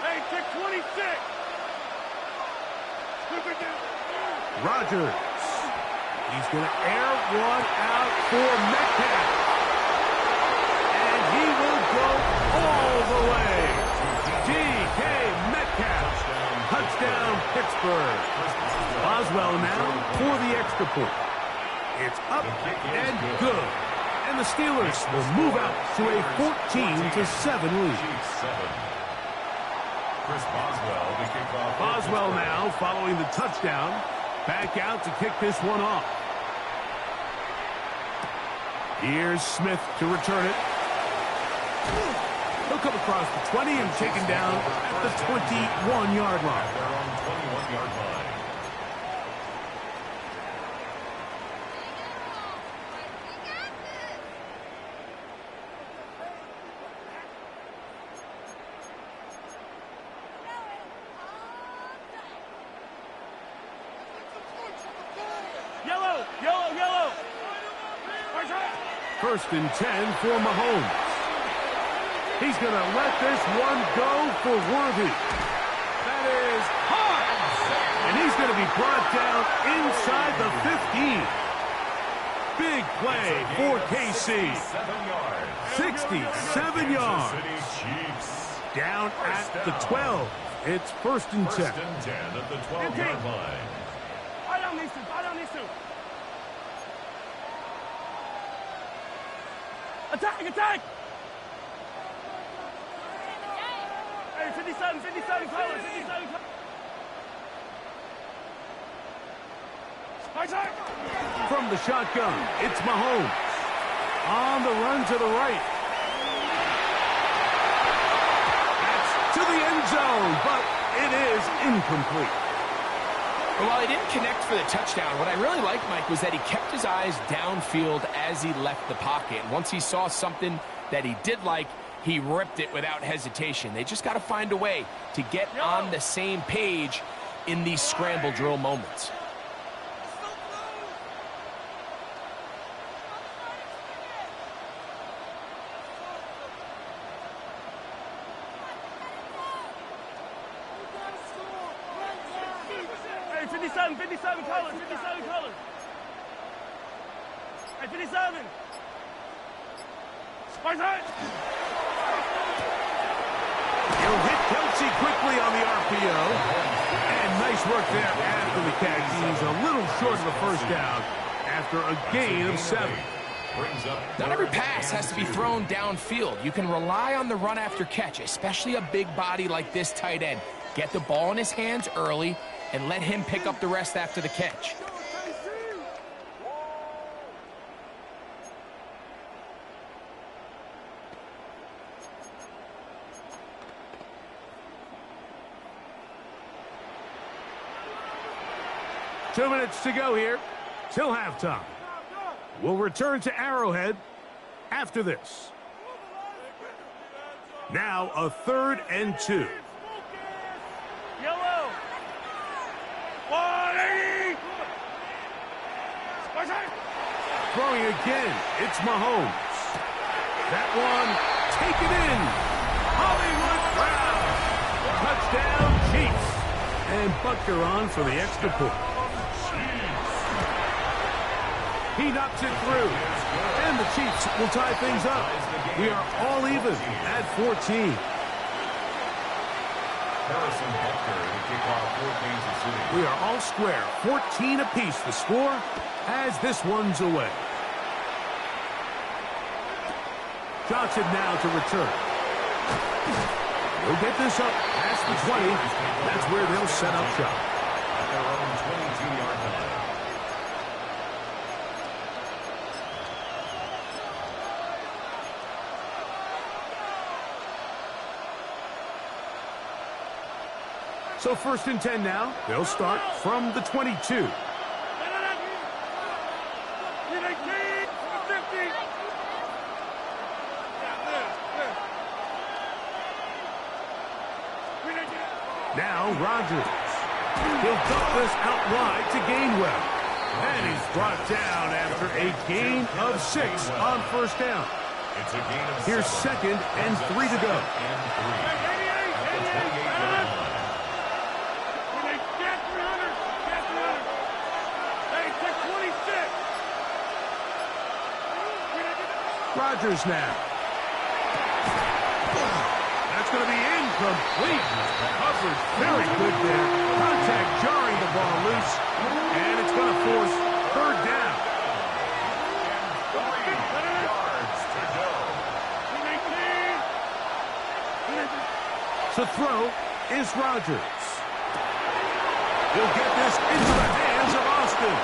Hey, kick 26. Rodgers. He's going to air one out for Metcalf. He will go all the way. DK Metcalf. Touchdown, Pittsburgh. Boswell now for the extra point. It's up and good. And the Steelers will move out to a 14-7 lead. Boswell now following the touchdown. Back out to kick this one off. Here's Smith to return it. He'll come across the 20 and taken down at the 21-yard line. They're on the 21-yard line. Yellow, yellow, yellow. 1st and 10 for Mahomes. He's going to let this one go for Worthy. That is hard. And he's going to be brought down inside the 15. Big play for KC. 67 yards. Down at the 12. It's 1st and 10. 1st and 10 at the 12-yard line. I don't need to. Attack! Hey, 57 colors, 57 colors. From the shotgun, it's Mahomes. On the run to the right. That's to the end zone, but it is incomplete. Well, while he didn't connect for the touchdown, what I really liked, Mike, was that he kept his eyes downfield as he left the pocket. And once he saw something that he did like, he ripped it without hesitation. They just got to find a way to get on the same page in these scramble drill moments. Hey, 57 colors, 57 colors. Hey, 57. He'll hit Kelsey quickly on the RPO. And nice work there after the catch. He's a little short of the 1st down after a gain of 7. Not every pass has to be thrown downfield. You can rely on the run after catch, especially a big body like this tight end. Get the ball in his hands early and let him pick up the rest after the catch. 2 minutes to go here till halftime. We'll return to Arrowhead after this. Now a 3rd and 2. Yellow. 180. Throwing again, it's Mahomes. That one, taken in. Hollywood Brown. Touchdown, Chiefs. And Butker on for the extra point. He knocks it through. And the Chiefs will tie things up. We are all even at 14. Harrison Butker to kick off for Kansas City. We are all square. 14 apiece the score as this one's away. Johnson now to return. He'll get this up past the 20. That's where they'll set up shop. At their own 22-yard line. So 1st and 10 now. They'll start from the 22. Now Rodgers. He'll dump this out wide to Gainwell. And he's brought down after a gain of 6 on 1st down. It's a gain of 7. Here's 2nd and 3 to go. And 3. At the 28-yard line. Rodgers now. That's going to be incomplete. Coverage very good there. Contact jarring the ball loose. And it's going to force 3rd down. 3 yards to go. To throw is Rodgers. He'll get this into the hands of Austin.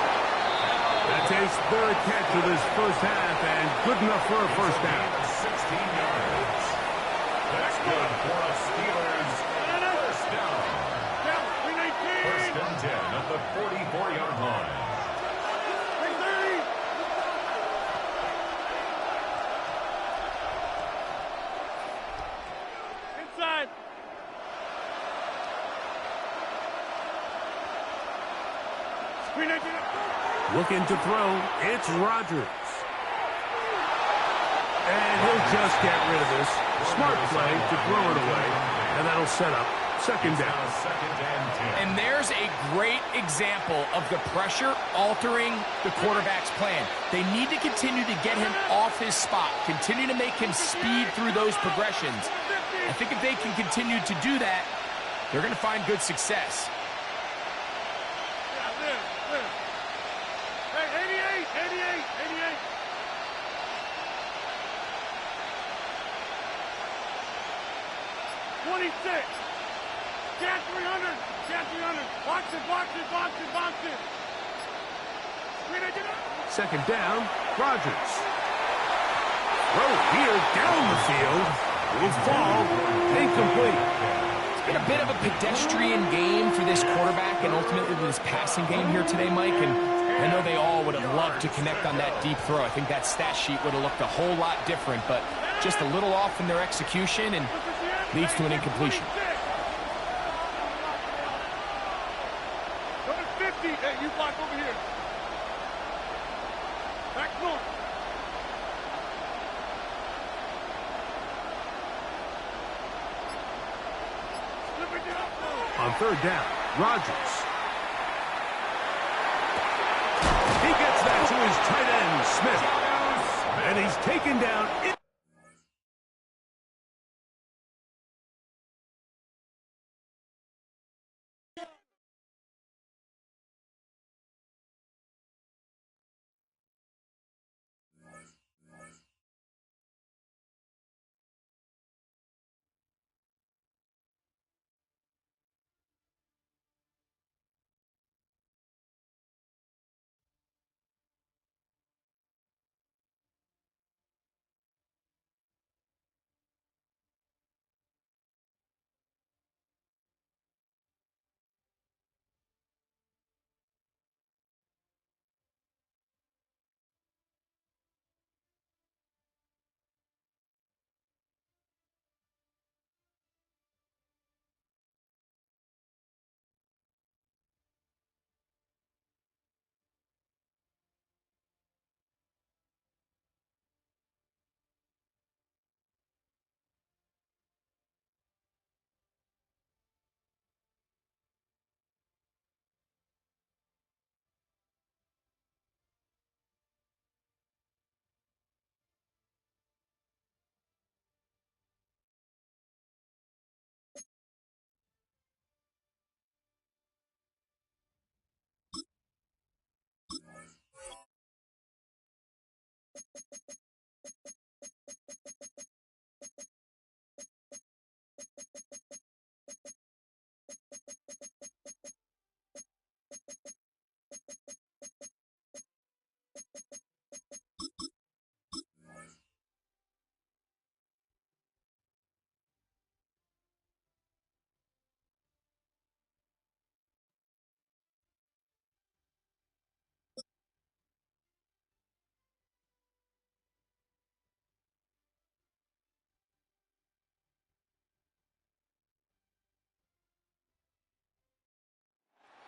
That's his 3rd catch of this 1st half and good enough for a 1st down. 16 yards. That's good for a Steelers 1st down. 1st and 10 at the 44-yard line. Inside. Looking to throw, it's Rodgers. And he'll just get rid of this. Smart play to throw it away. And that'll set up 2nd down. 2nd and 10. And there's a great example of the pressure altering the quarterback's plan. They need to continue to get him off his spot, continue to make him speed through those progressions. I think if they can continue to do that, they're going to find good success. Hey, 88. 26. Cat 300. Box it. 2nd down, Rodgers. Throw here down the field. Will fall incomplete. It's been a bit of a pedestrian game for this quarterback and ultimately this passing game here today, Mike. And I know they all would have loved to connect on that deep throw. I think that stat sheet would have looked a whole lot different, but just a little off in their execution and leads to an incompletion. Number 50. Hey, you block over here. Back north. On 3rd down, Rodgers. He gets that to his tight end, Smith. And he's taken down.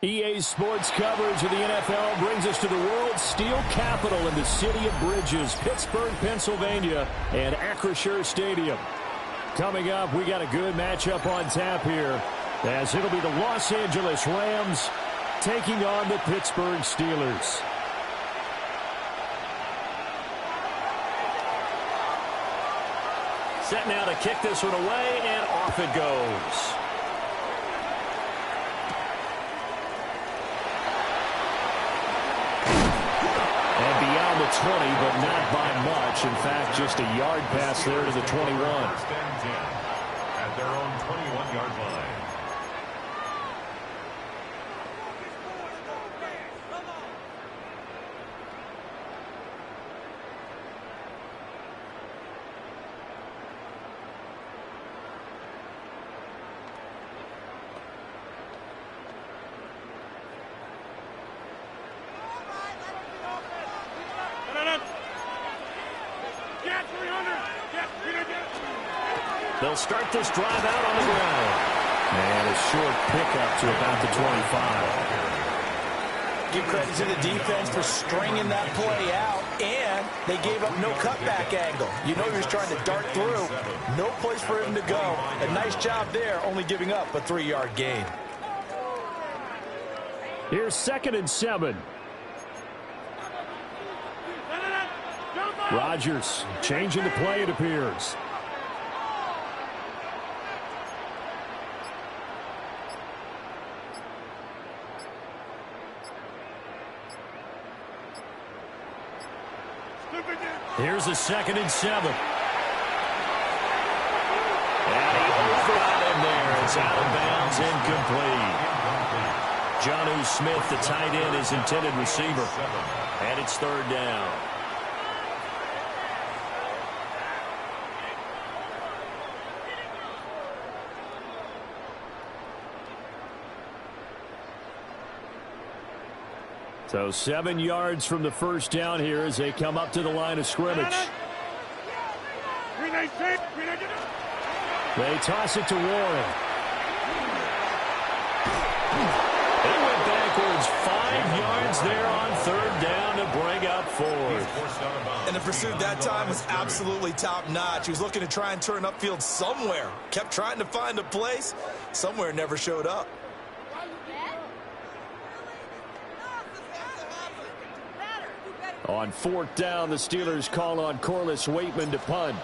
EA Sports coverage of the NFL brings us to the world's steel capital in the city of Bridges, Pittsburgh, Pennsylvania, and Acrisure Stadium. Coming up, we got a good matchup on tap here, as it'll be the Los Angeles Rams taking on the Pittsburgh Steelers. Set now to kick this one away, and off it goes. The 20, but not by much. In fact, just a yard pass there to the 21. First and 10 at their own 21-yard line. They'll start this drive out on the ground. And a short pickup to about the 25. Give credit to the defense for stringing that play out, and they gave up no cutback angle. You know he was trying to dart through. No place for him to go. A nice job there, only giving up a 3-yard gain. Here's 2nd and 7. Rodgers changing the play, it appears. Here's a 2nd and 7. And he overgot him there. It's out of bounds, incomplete. Jonnu Smith, the tight end, is intended receiver. And it's 3rd down. So 7 yards from the first down here as they come up to the line of scrimmage. They toss it to Warren. They went backwards 5 yards there on 3rd down to bring up 4th. And the pursuit that time was absolutely top-notch. He was looking to try and turn upfield somewhere. Kept trying to find a place. Somewhere never showed up. On 4th down, the Steelers call on Corliss Waitman to punt.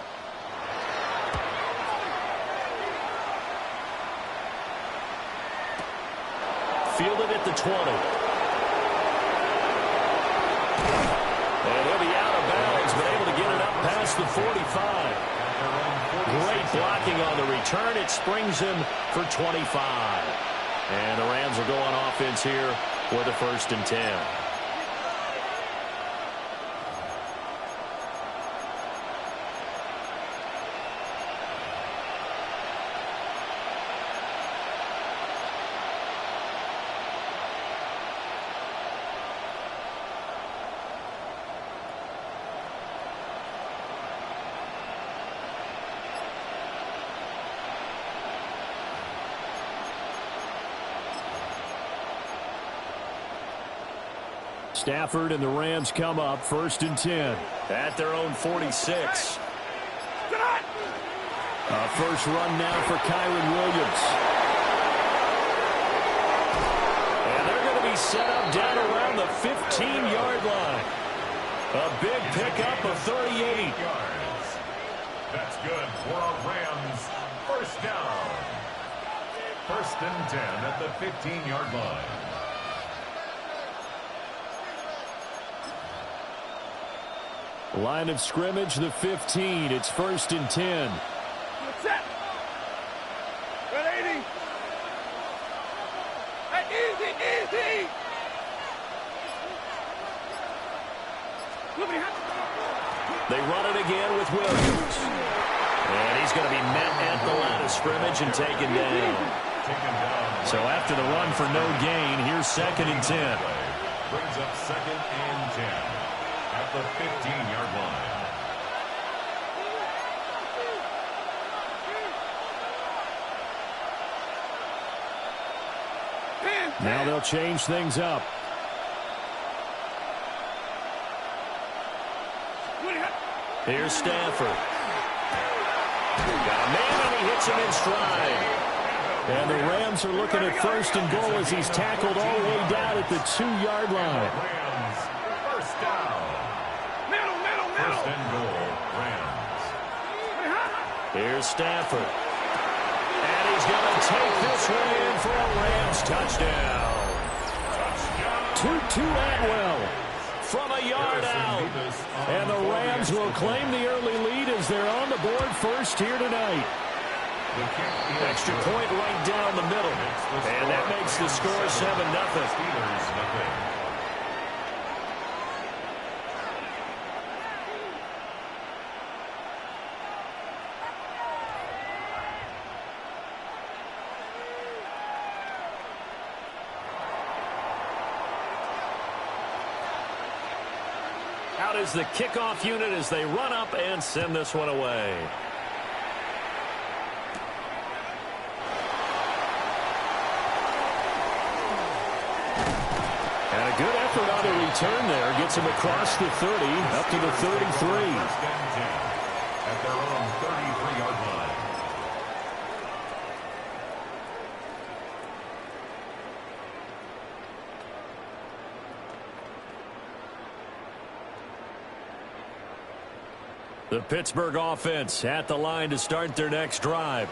Fielded at the 20. And he'll be out of bounds, but able to get it up past the 45. Great blocking on the return. It springs him for 25. And the Rams will go on offense here with a 1st and 10. Stafford and the Rams come up 1st and 10 at their own 46. A first run now for Kyron Williams. And they're going to be set up down around the 15-yard line. A big pickup of 38 yards. That's good for a Rams 1st down. 1st and 10 at the 15-yard line. Line of scrimmage, the 15. It's 1st and 10. Set. Red 80. Hey, easy, easy. They run it again with Williams. And he's going to be met at the line of scrimmage and taken down. So after the run for no gain, here's 2nd and 10. Brings up 2nd and 10 at the 15-yard line. Now they'll change things up. Here's Stafford. Got a man, and he hits him in stride. And the Rams are looking at 1st and goal as he's tackled all the way down at the 2-yard line. Rams, first down. Middle. 1st and goal, Rams. Here's Stafford. And he's going to take this one in for a Rams touchdown. Tutu Atwell from a yard out. And the Rams will claim the early lead as they're on the board first here tonight. Extra point right down the middle. And that makes the score 7-0. Out is the kickoff unit as they run up and send this one away. And a good effort on the return there. Gets him across the 30, up to the 33. At their own 33-yard line. The Pittsburgh offense at the line to start their next drive.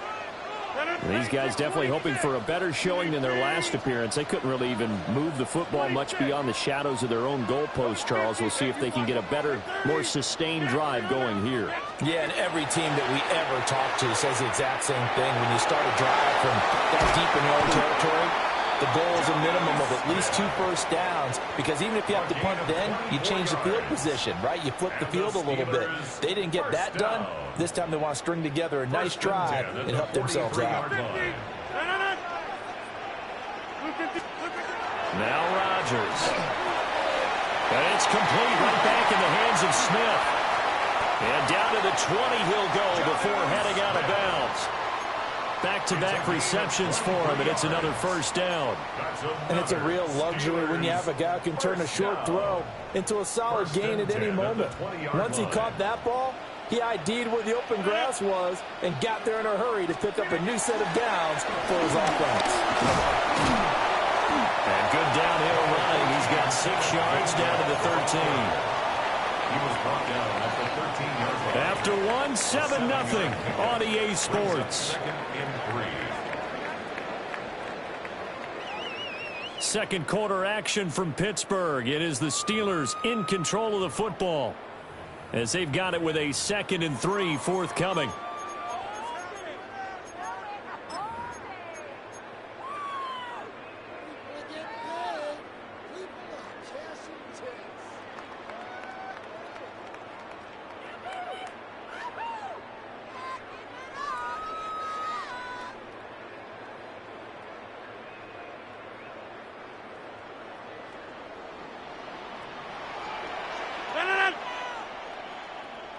These guys definitely hoping for a better showing than their last appearance. They couldn't really even move the football much beyond the shadows of their own goalpost, Charles. We'll see if they can get a better, more sustained drive going here. Yeah, and every team that we ever talk to says the exact same thing. When you start a drive from that deep in your own territory, the goal is a minimum of at least 2 first downs, because even if you have to punt then, you change the field position, right? You flip the field a little bit. They didn't get that done. This time they want to string together a nice drive and help themselves out. Now Rodgers. And it's complete right back in the hands of Smith. And down to the 20 he'll go before heading out of bounds. Back-to-back receptions for him, and it's another first down. And it's a real luxury when you have a guy who can turn a short throw into a solid gain at any moment. Once he caught that ball, he ID'd where the open grass was and got there in a hurry to pick up a new set of downs for his offense. And good downhill running. He's got 6 yards down to the 13. He was brought down at the 13-yard line. After 7-0 on EA Sports. 2nd and 3. Second quarter action from Pittsburgh. It is the Steelers in control of the football as they've got it with a 2nd and 3 forthcoming.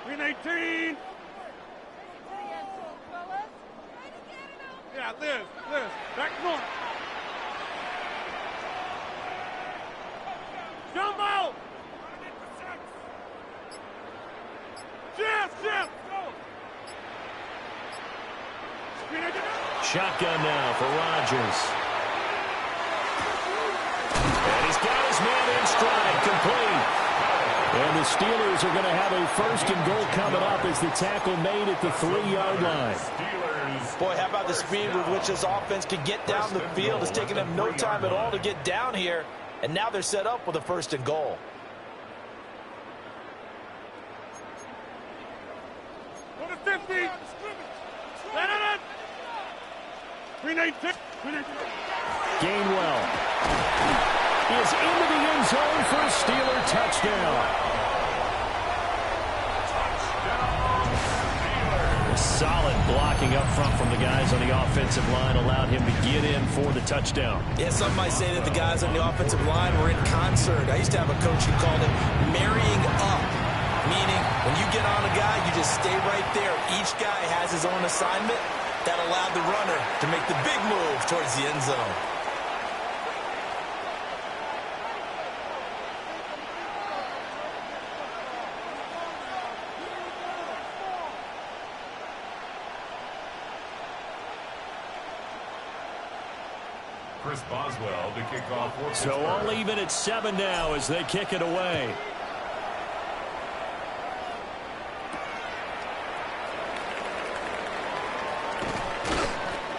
Green 18. Yeah, Liz. Back north. Jumbo. Jeff, go. Shotgun now for Rodgers. And he's got his man in stride, complete. And the Steelers are going to have a 1st and goal coming up as the tackle made at the 3-yard line. Boy, how about the speed with which this offense can get down the field? It's taken them no time at all to get down here, and now they're set up with a 1st and goal. to 50. Gainwell is into the end zone for a Steeler touchdown. Solid blocking up front from the guys on the offensive line allowed him to get in for the touchdown. Yeah, some might say that the guys on the offensive line were in concert. I used to have a coach who called it marrying up, meaning when you get on a guy, you just stay right there. Each guy has his own assignment. That allowed the runner to make the big move towards the end zone. Chris Boswell to kick off for So all even at 7 now as they kick it away.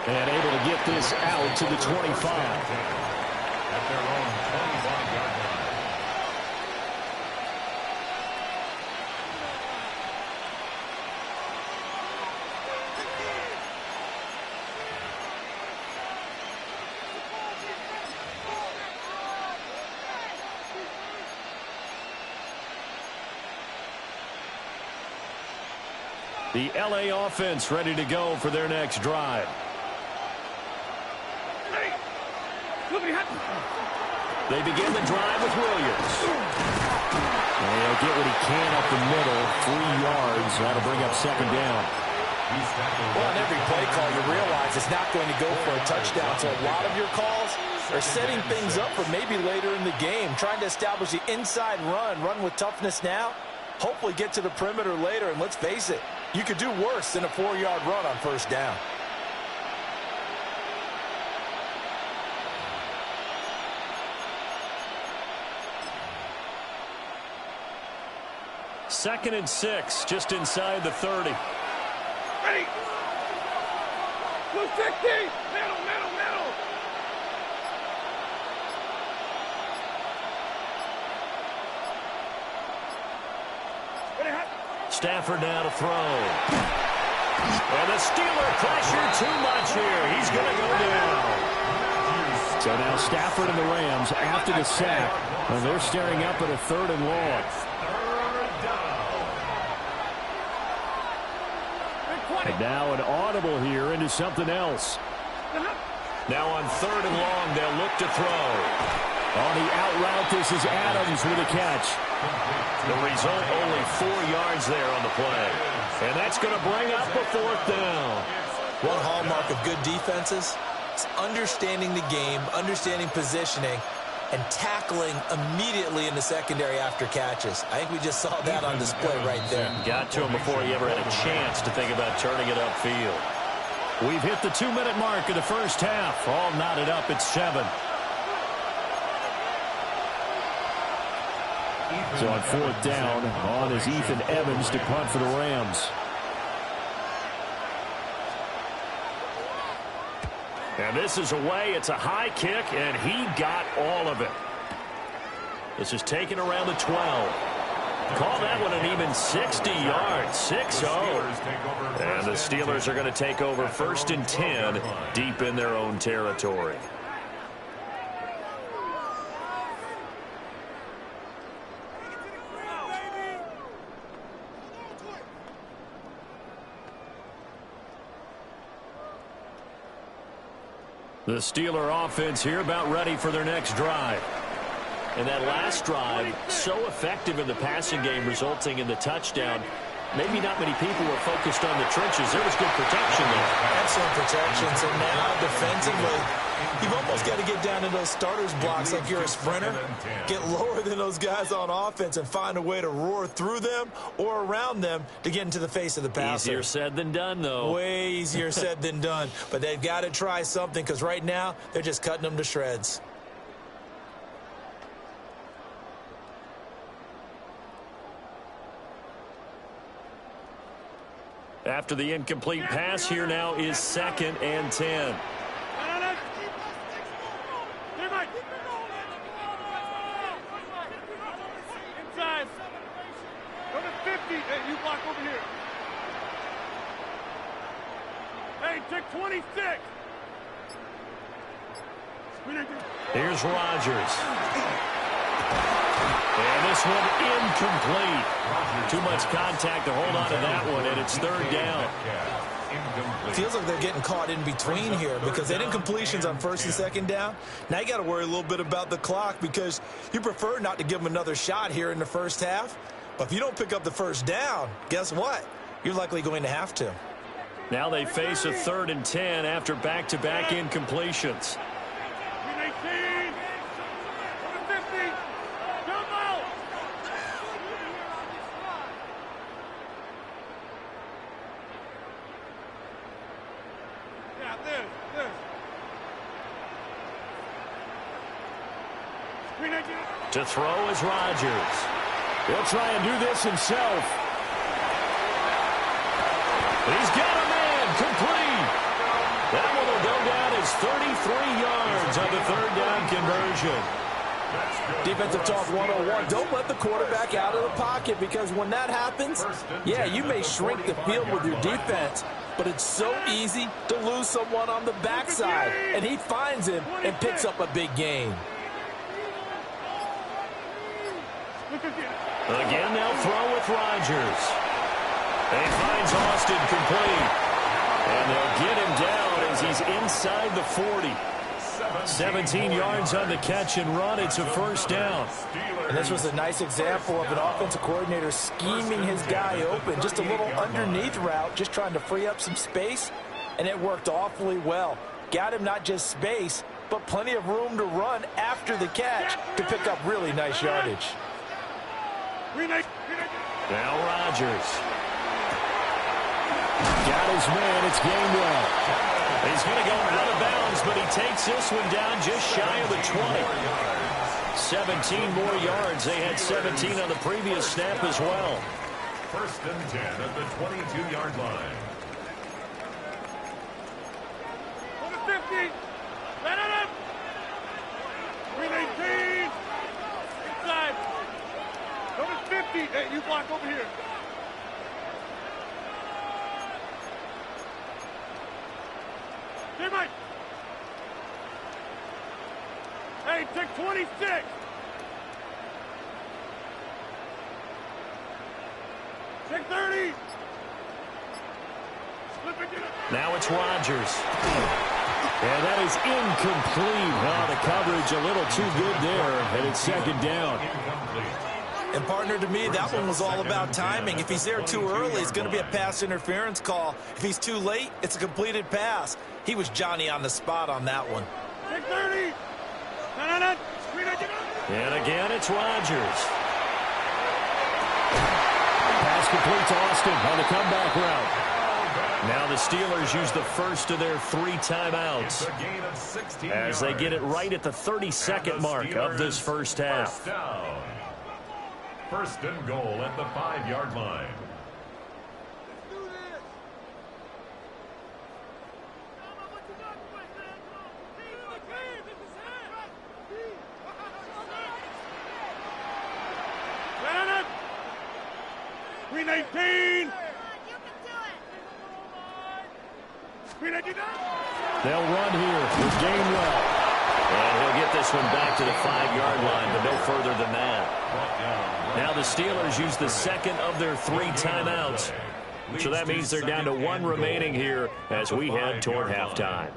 And able to get this out to the 25. At their own 25-yard line. The LA offense ready to go for their next drive. They begin the drive with Williams. And he'll get what he can up the middle, 3 yards. That'll bring up second down. Well, on every play call, you realize it's not going to go for a touchdown. So a lot of your calls are setting things up for maybe later in the game, trying to establish the inside run with toughness now, hopefully get to the perimeter later. And let's face it, you could do worse than a 4-yard run on first down. Second and 6, just inside the 30. Ready. 260. Middle. Stafford now to throw. And the Steeler pressure too much here. He's going to go down. So now Stafford and the Rams after the sack. And they're staring up at a 3rd and long. And now an audible here into something else. Now on 3rd and long, they'll look to throw. On the out route, this is Adams with a catch. The result, only 4 yards there on the play. And that's going to bring up a 4th down. One hallmark of good defenses is understanding the game, understanding positioning, and tackling immediately in the secondary after catches. I think we just saw that on display right there. Got to him before he ever had a chance to think about turning it upfield. We've hit the 2-minute mark of the first half. All knotted up at 7. So on 4th down, on is Ethan Evans to punt for the Rams. And this is away. It's a high kick, and he got all of it. This is taken around the 12. Call that one an even 60 yards. 6-0. And the Steelers are going to take over 1st and 10 deep in their own territory. The Steeler offense here about ready for their next drive. And that last drive, so effective in the passing game, resulting in the touchdown. Maybe not many people were focused on the trenches. There was good protection there. Excellent protection. So now defensively, you've almost got to get down to those starters blocks like you're a sprinter. Get lower than those guys on offense and find a way to roar through them or around them to get into the face of the passer. Easier said than done, though. Way easier said than done. But they've got to try something because right now they're just cutting them to shreds. After the incomplete pass, here now is 2nd and 10. Inside. Go to 50. Hey, you block over here. Hey, take 26. Here's Rodgers. And this one incomplete. Too much contact to hold on to that one, and it's third down. Feels like they're getting caught in between here because they didn't completions on first and second down. Now you got to worry a little bit about the clock because you prefer not to give them another shot here in the first half. But if you don't pick up the first down, guess what? You're likely going to have to. Now they face a 3rd and 10 after back-to-back incompletions. To throw is Rodgers. He'll try and do this himself. He's got a man complete. That one will go down as 33 yards on the 3rd down conversion. Defensive talk 101. Don't let the quarterback out of the pocket because when that happens, yeah, you may shrink the field with your defense, but it's so easy to lose someone on the backside. And he finds him and picks up a big gain. Again, they'll throw with Rodgers. And he finds Austin complete. And they'll get him down as he's inside the 40. 17 yards on the catch and run. It's a first down. And this was a nice example of an offensive coordinator scheming his guy open. Just a little underneath route, just trying to free up some space. And it worked awfully well. Got him not just space, but plenty of room to run after the catch to pick up really nice yardage. Now Rodgers. Got his man. It's Gainwell. He's going to go out of bounds, but he takes this one down just shy of the 20. 17 more yards. They had 17 on the previous snap as well. 1st and 10 at the 22-yard line. 50. Let it up. 319. Inside. Number 50. Hey, you block over here. Hey, Mike. Hey, take 26. Take 30. Now it's Rodgers. And that is incomplete. Oh, the coverage a little too good there, and it's 2nd down. And partner, to me, that one was all about timing. If he's there too early, it's going to be a pass interference call. If he's too late, it's a completed pass. He was Johnny on the spot on that one. Take 30. And again, it's Rodgers. Pass complete to Austin on the comeback route. Now the Steelers use the first of their 3 timeouts as they get it right at the 32nd mark of this first half. 1st and goal at the 5-yard line. They'll run here with Gainwell. And he'll get this one back to the 5-yard line, but no further than that. Now the Steelers use the 2nd of their 3 timeouts. So that means they're down to 1 remaining here as we head toward halftime.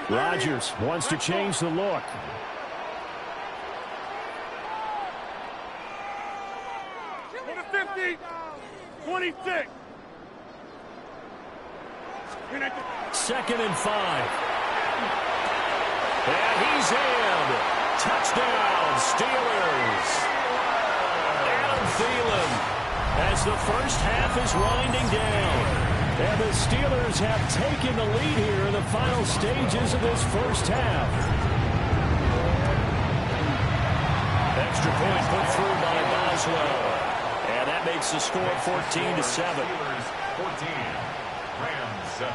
Rodgers wants to change the look. Number 50. 26. 2nd and 5. And he's in. Touchdown, Steelers. Adam Thielen as the first half is winding down. And the Steelers have taken the lead here in the final stages of this first half. Extra point put through by Boswell. And that makes the score 14-7. Steelers 14, Rams 7.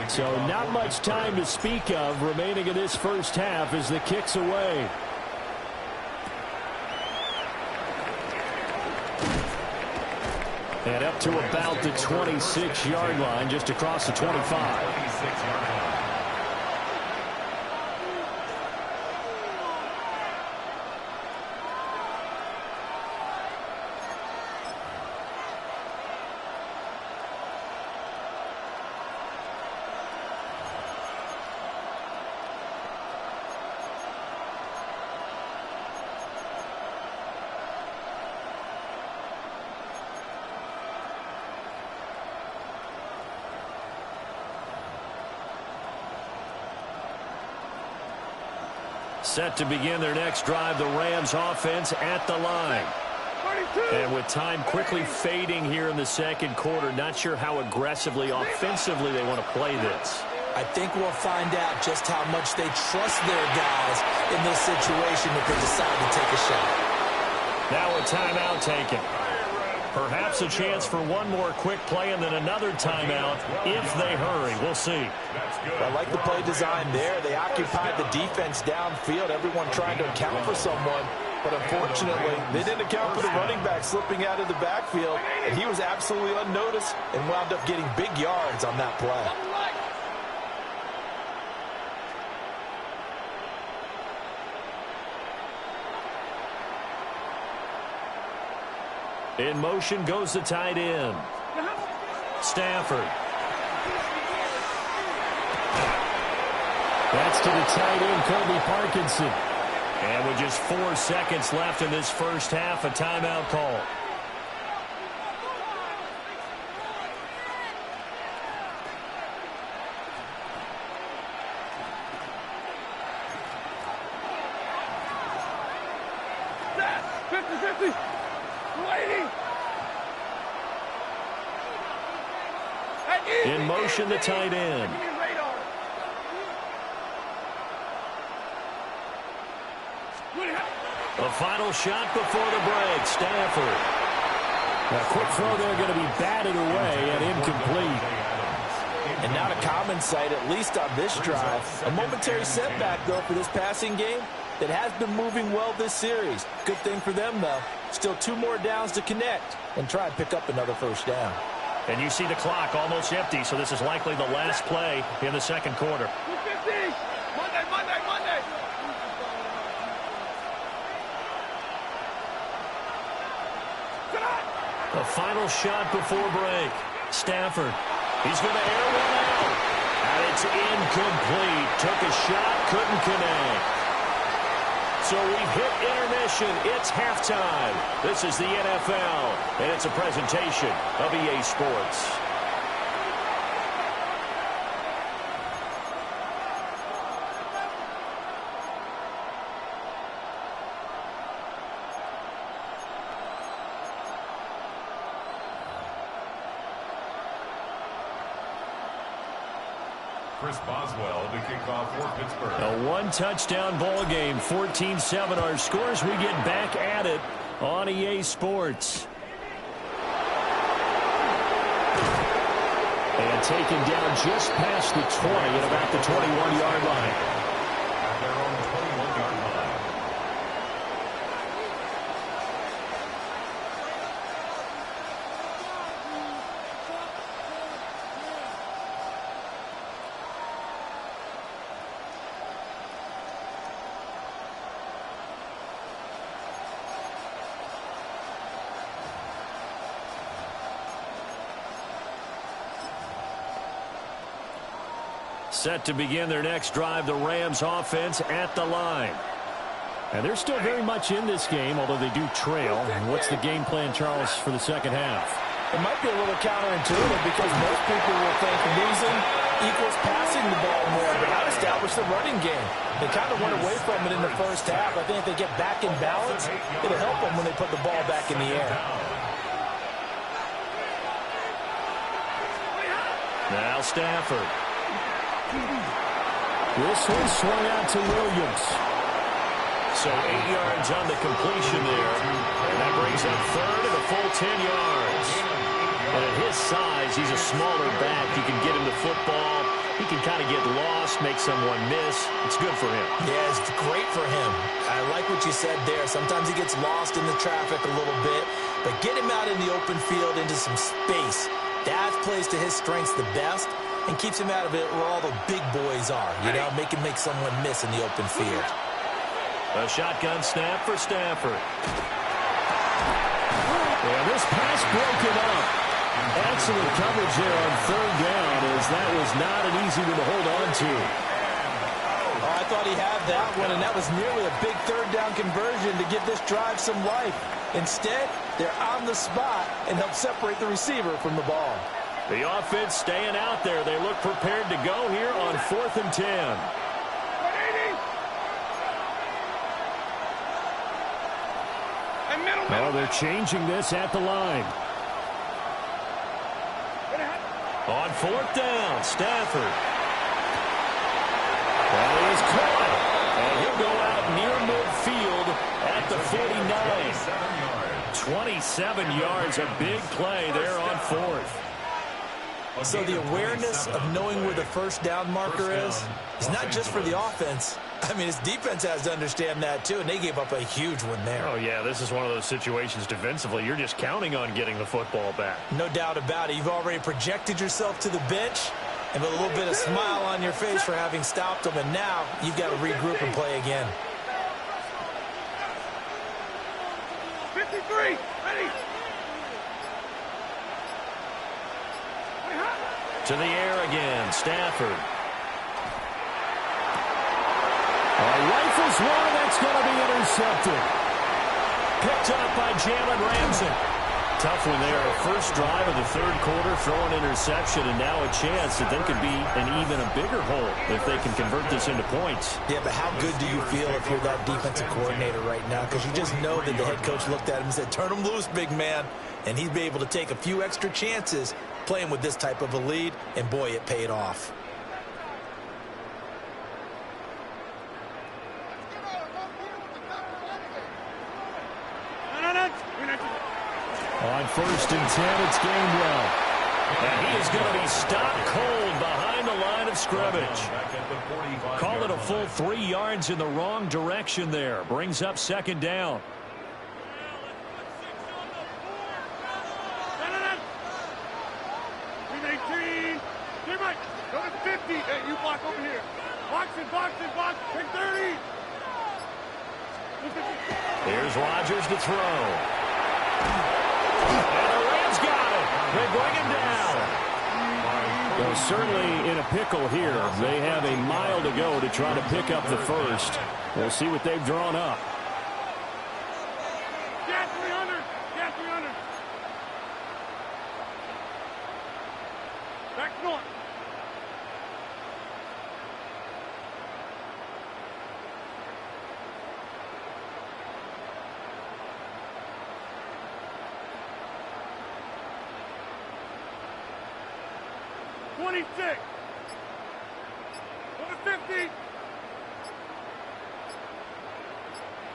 So not much time to speak of remaining in this first half as the kick's away. And up to about the 26-yard line, just across the 25. Set to begin their next drive, the Rams offense at the line. 32. And with time quickly fading here in the second quarter, not sure how aggressively, offensively they want to play this. I think we'll find out just how much they trust their guys in this situation if they decide to take a shot. Now a timeout taken. Perhaps a chance for one more quick play and then another timeout if they hurry. We'll see. I like the play design there. They occupied the defense downfield, everyone trying to account for someone. But unfortunately, they didn't account for the running back slipping out of the backfield. And he was absolutely unnoticed and wound up getting big yards on that play. In motion goes the tight end. Stafford. That's to the tight end, Colby Parkinson. And with just 4 seconds left in this first half, a timeout call. In motion, the tight end. A final shot before the break. Stafford. A quick throw there going to be batted away and incomplete. And not a common sight, at least on this drive. A momentary setback, though, for this passing game that has been moving well this series. Good thing for them, though. Still 2 more downs to connect and try and pick up another first down. And you see the clock almost empty, so this is likely the last play in the second quarter. 250. Monday. A final shot before break. Stafford. He's going to air one out. And it's incomplete. Took a shot, couldn't connect. So we've hit intermission. It's halftime. This is the NFL, and it's a presentation of EA Sports. Chris Boswell to kick off for Pittsburgh. A one-touchdown ball game, 14-7 our scores. We get back at it on EA Sports. And taken down just past the 20 at about the 21-yard line. At their own 21-yard line. Set to begin their next drive, the Rams offense at the line. And they're still very much in this game, although they do trail. And what's the game plan, Charles, for the second half? It might be a little counterintuitive because most people will think losing equals passing the ball more, but not establish the running game. They kind of went away from it in the first half. I think if they get back in balance, it'll help them when they put the ball back in the air. Now Stafford. This one swung out to Williams. So 8 yards on the completion there. And that brings up third and a full 10 yards. And at his size, he's a smaller back. You can get him the football. He can kind of get lost, make someone miss. It's good for him. Yeah, it's great for him. I like what you said there. Sometimes he gets lost in the traffic a little bit, but get him out in the open field into some space. That plays to his strengths the best and keeps him out of it where all the big boys are. You know, make him make someone miss in the open field. A shotgun snap for Stafford. And this pass broken up. Excellent coverage there on third down, as that was not an easy one to hold on to. Oh, I thought he had that one, and that was nearly a big third down conversion to give this drive some life. Instead, they're on the spot and help separate the receiver from the ball. The offense staying out there. They look prepared to go here on 4th and 10. Oh, they're changing this at the line. On 4th down, Stafford. That is caught. And he'll go out near midfield at the 49. 27 yards, a big play there on 4th. So the awareness of knowing where the first down marker is not just for the offense. I mean, his defense has to understand that, too, and they gave up a huge one there. Oh, yeah, this is one of those situations defensively. You're just counting on getting the football back. No doubt about it. You've already projected yourself to the bench and with a little bit of smile on your face for having stopped them, and now you've got to regroup and play again. 53, ready. To the air again, Stafford. Rifles one, that's going to be intercepted. Picked up by Jalen Ramsey. Tough one there. First drive of the third quarter, throw an interception, and now a chance that they could be an even a bigger hole if they can convert this into points. Yeah, but how good do you feel if you're that defensive coordinator right now? Because you just know that the head coach looked at him and said, turn him loose, big man. And he'd be able to take a few extra chances playing with this type of a lead, and boy, it paid off. On 1st and 10, it's Gainwell. And he is going to be stopped cold behind the line of scrimmage. Call it a full 3 yards in the wrong direction there. Brings up 2nd down. Go to 50. Hey, you block over here. Box it, box it, box. Take 30. Here's Rodgers to throw. And the Rams got it. They bring him down. Well, certainly in a pickle here. They have a mile to go to try to pick up the first. We'll see what they've drawn up. Get 300. Get 300. Back north. Six. Go to 50.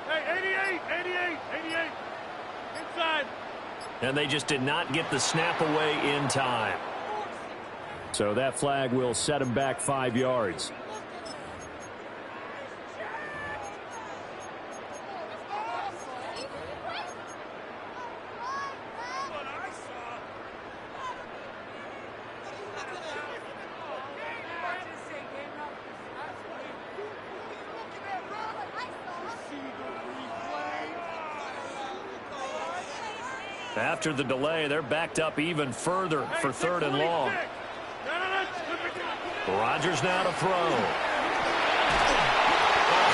Hey, 88. Inside. And they just did not get the snap away in time. So that flag will set him back 5 yards. After the delay, they're backed up even further for 3rd and long. Rodgers now to throw. A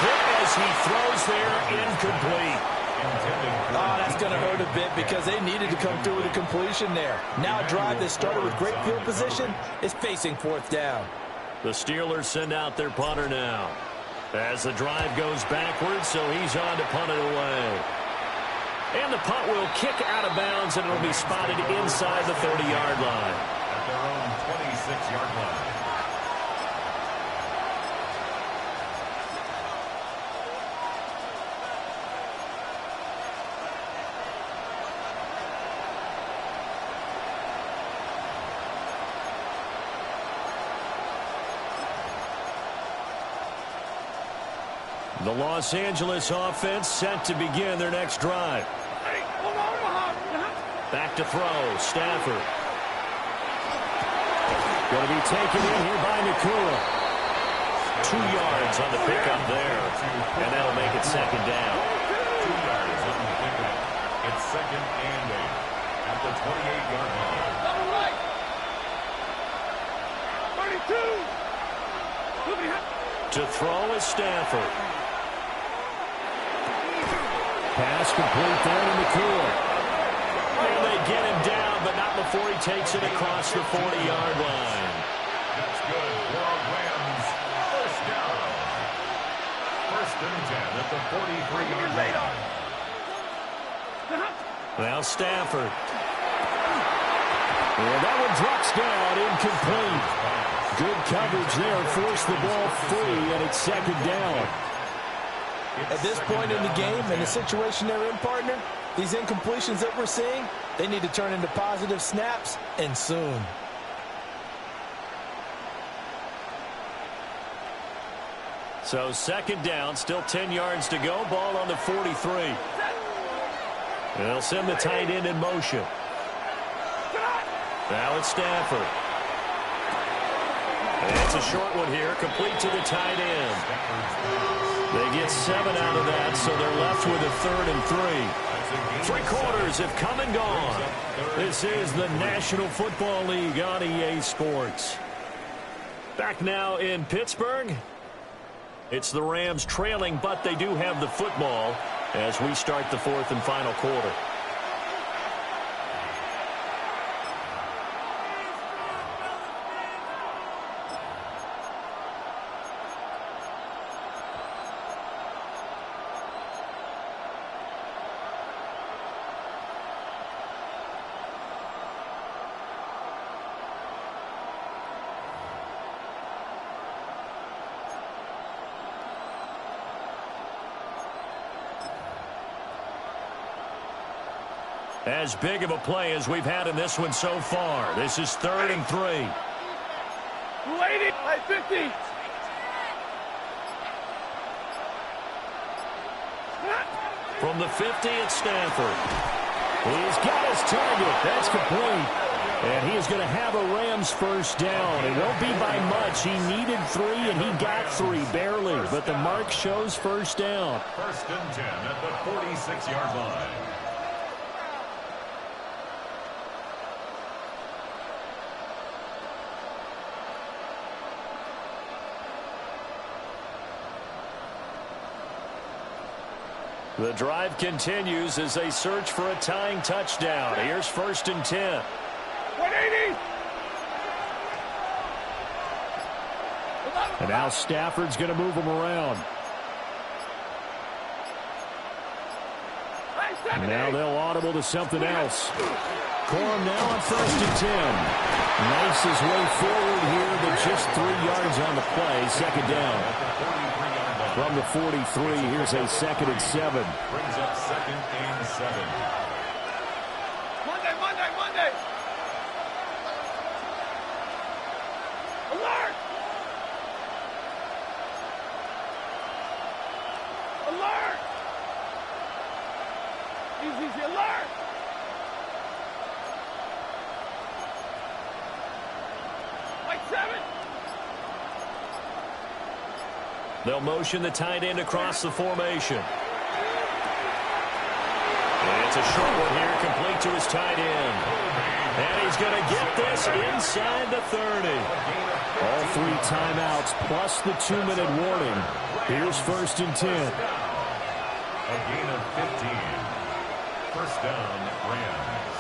hit as he throws there, incomplete. Oh, that's going to hurt a bit because they needed to come through with a completion there. Now a drive that started with great field position is facing 4th down. The Steelers send out their punter now. As the drive goes backwards, so he's on to punt it away. And the punt will kick out of bounds, and it'll be spotted inside the 30-yard line. At their own 26-yard line. The Los Angeles offense set to begin their next drive. Back to throw. Stafford. Going to be taken in here by Nakua. 2 yards on the pickup there. And that'll make it second down. 2 yards on the pickup. It's second and 8 at the 28-yard line. Double right. 32. To throw is Stafford. Pass complete there to Nakua. And they get him down, but not before he takes it across the 40-yard line. That's good for Rams. First down. First and 10 at the 43-yard line. Now Stafford. And that one drops down, incomplete. Good coverage there, forced the ball free, and it's second down. At this point in the game, and the situation they're in, partner, these incompletions that we're seeing, they need to turn into positive snaps, and soon. So second down, still 10 yards to go, ball on the 43. They'll send the tight end in motion. Now it's Stafford. And it's a short one here, complete to the tight end. They get 7 out of that, so they're left with a 3rd and 3. 3 quarters have come and gone. This is the National Football League on EA Sports. Back now in Pittsburgh. It's the Rams trailing, but they do have the football as we start the 4th and final quarter. As big of a play as we've had in this one so far. This is 3rd and 3. 280. 50. From the 50, it's Stafford. He's got his target. That's complete. And he is going to have a Rams first down. It won't be by much. He needed 3, and he got 3, barely. But the mark shows first down. First and 10 at the 46-yard line. The drive continues as they search for a tying touchdown. Here's 1st and 10. 180. And now Stafford's going to move him around. And now they'll audible to something else. Corum now on 1st and 10. Nice his way forward here, but just 3 yards on the play. Second down. From the 43, here's a 2nd and 7. Brings up 2nd and 7. Monday. Alert. Easy, alert. Like 7. They'll motion the tight end across the formation. And it's a short one here, complete to his tight end. And he's going to get this inside the 30. All 3 timeouts plus the 2-minute warning. Here's 1st and 10. A gain of 15. First down, Rams.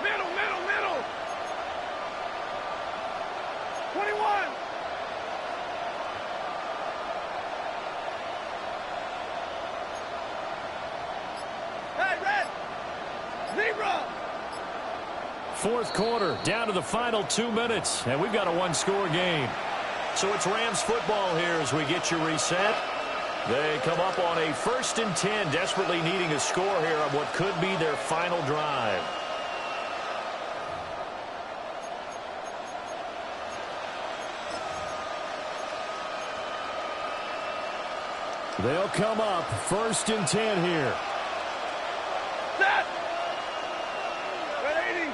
Middle. 21. Hey, Red. 0. 4th quarter, down to the final 2 minutes, and we've got a 1-score game. So it's Rams football here as we get you reset. They come up on a 1st and 10, desperately needing a score here on what could be their final drive. They'll come up 1st and 10 here. Set. Red 80.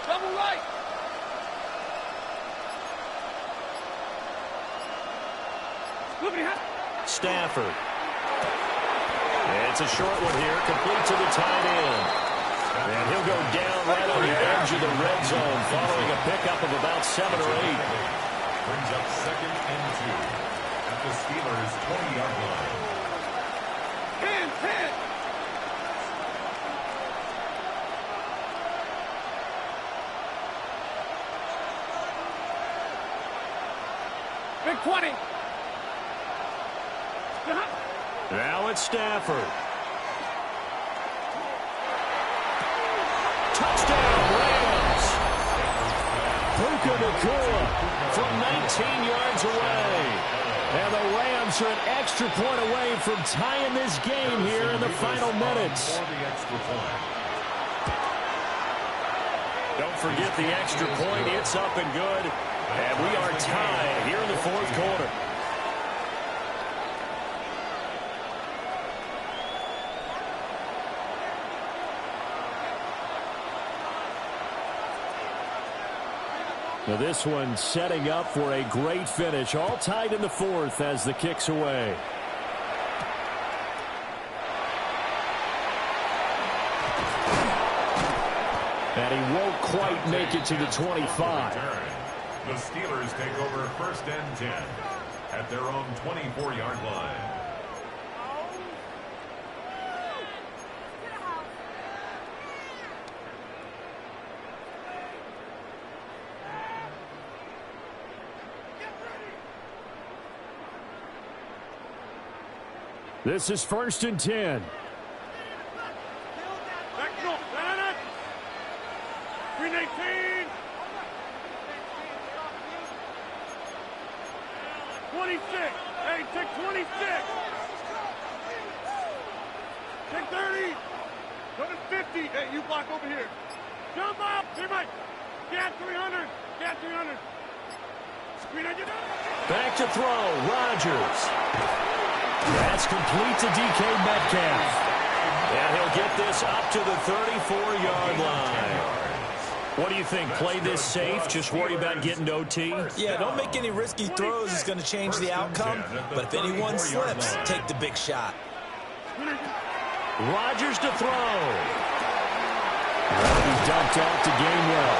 Double right. Stafford. It's a short one here, complete to the tight end. And he'll go down right on the edge of the red zone following a pickup of about 7 or 8. Brings up 2nd and 2 at the Steelers' 20-yard line. 10. Big 20. Now it's Stafford. Touchdown, Rams. Puka Nacua from 19 yards away. And the Rams are an extra point away from tying this game here in the final minutes. Don't forget the extra point. It's up and good. And we are tied here in the 4th quarter. Now this one setting up for a great finish. All tied in the 4th as the kick's away. And he won't quite make it to the 25. The Steelers take over 1st and 10 at their own 24-yard line. This is 1st and 10. 319. 26. Hey, take 26. Take 30. Go to 50. Hey, you block over here. Jump up. Here, Mike. Get 300. Get 300. Back to throw. Rodgers. That's complete to DK Metcalf. And he'll get this up to the 34-yard line. What do you think? Play this safe? Just worry about getting to OT? Yeah, don't make any risky throws. It's going to change the outcome. But if anyone slips, take the big shot. Rodgers to throw. He's dumped off to Gainwell.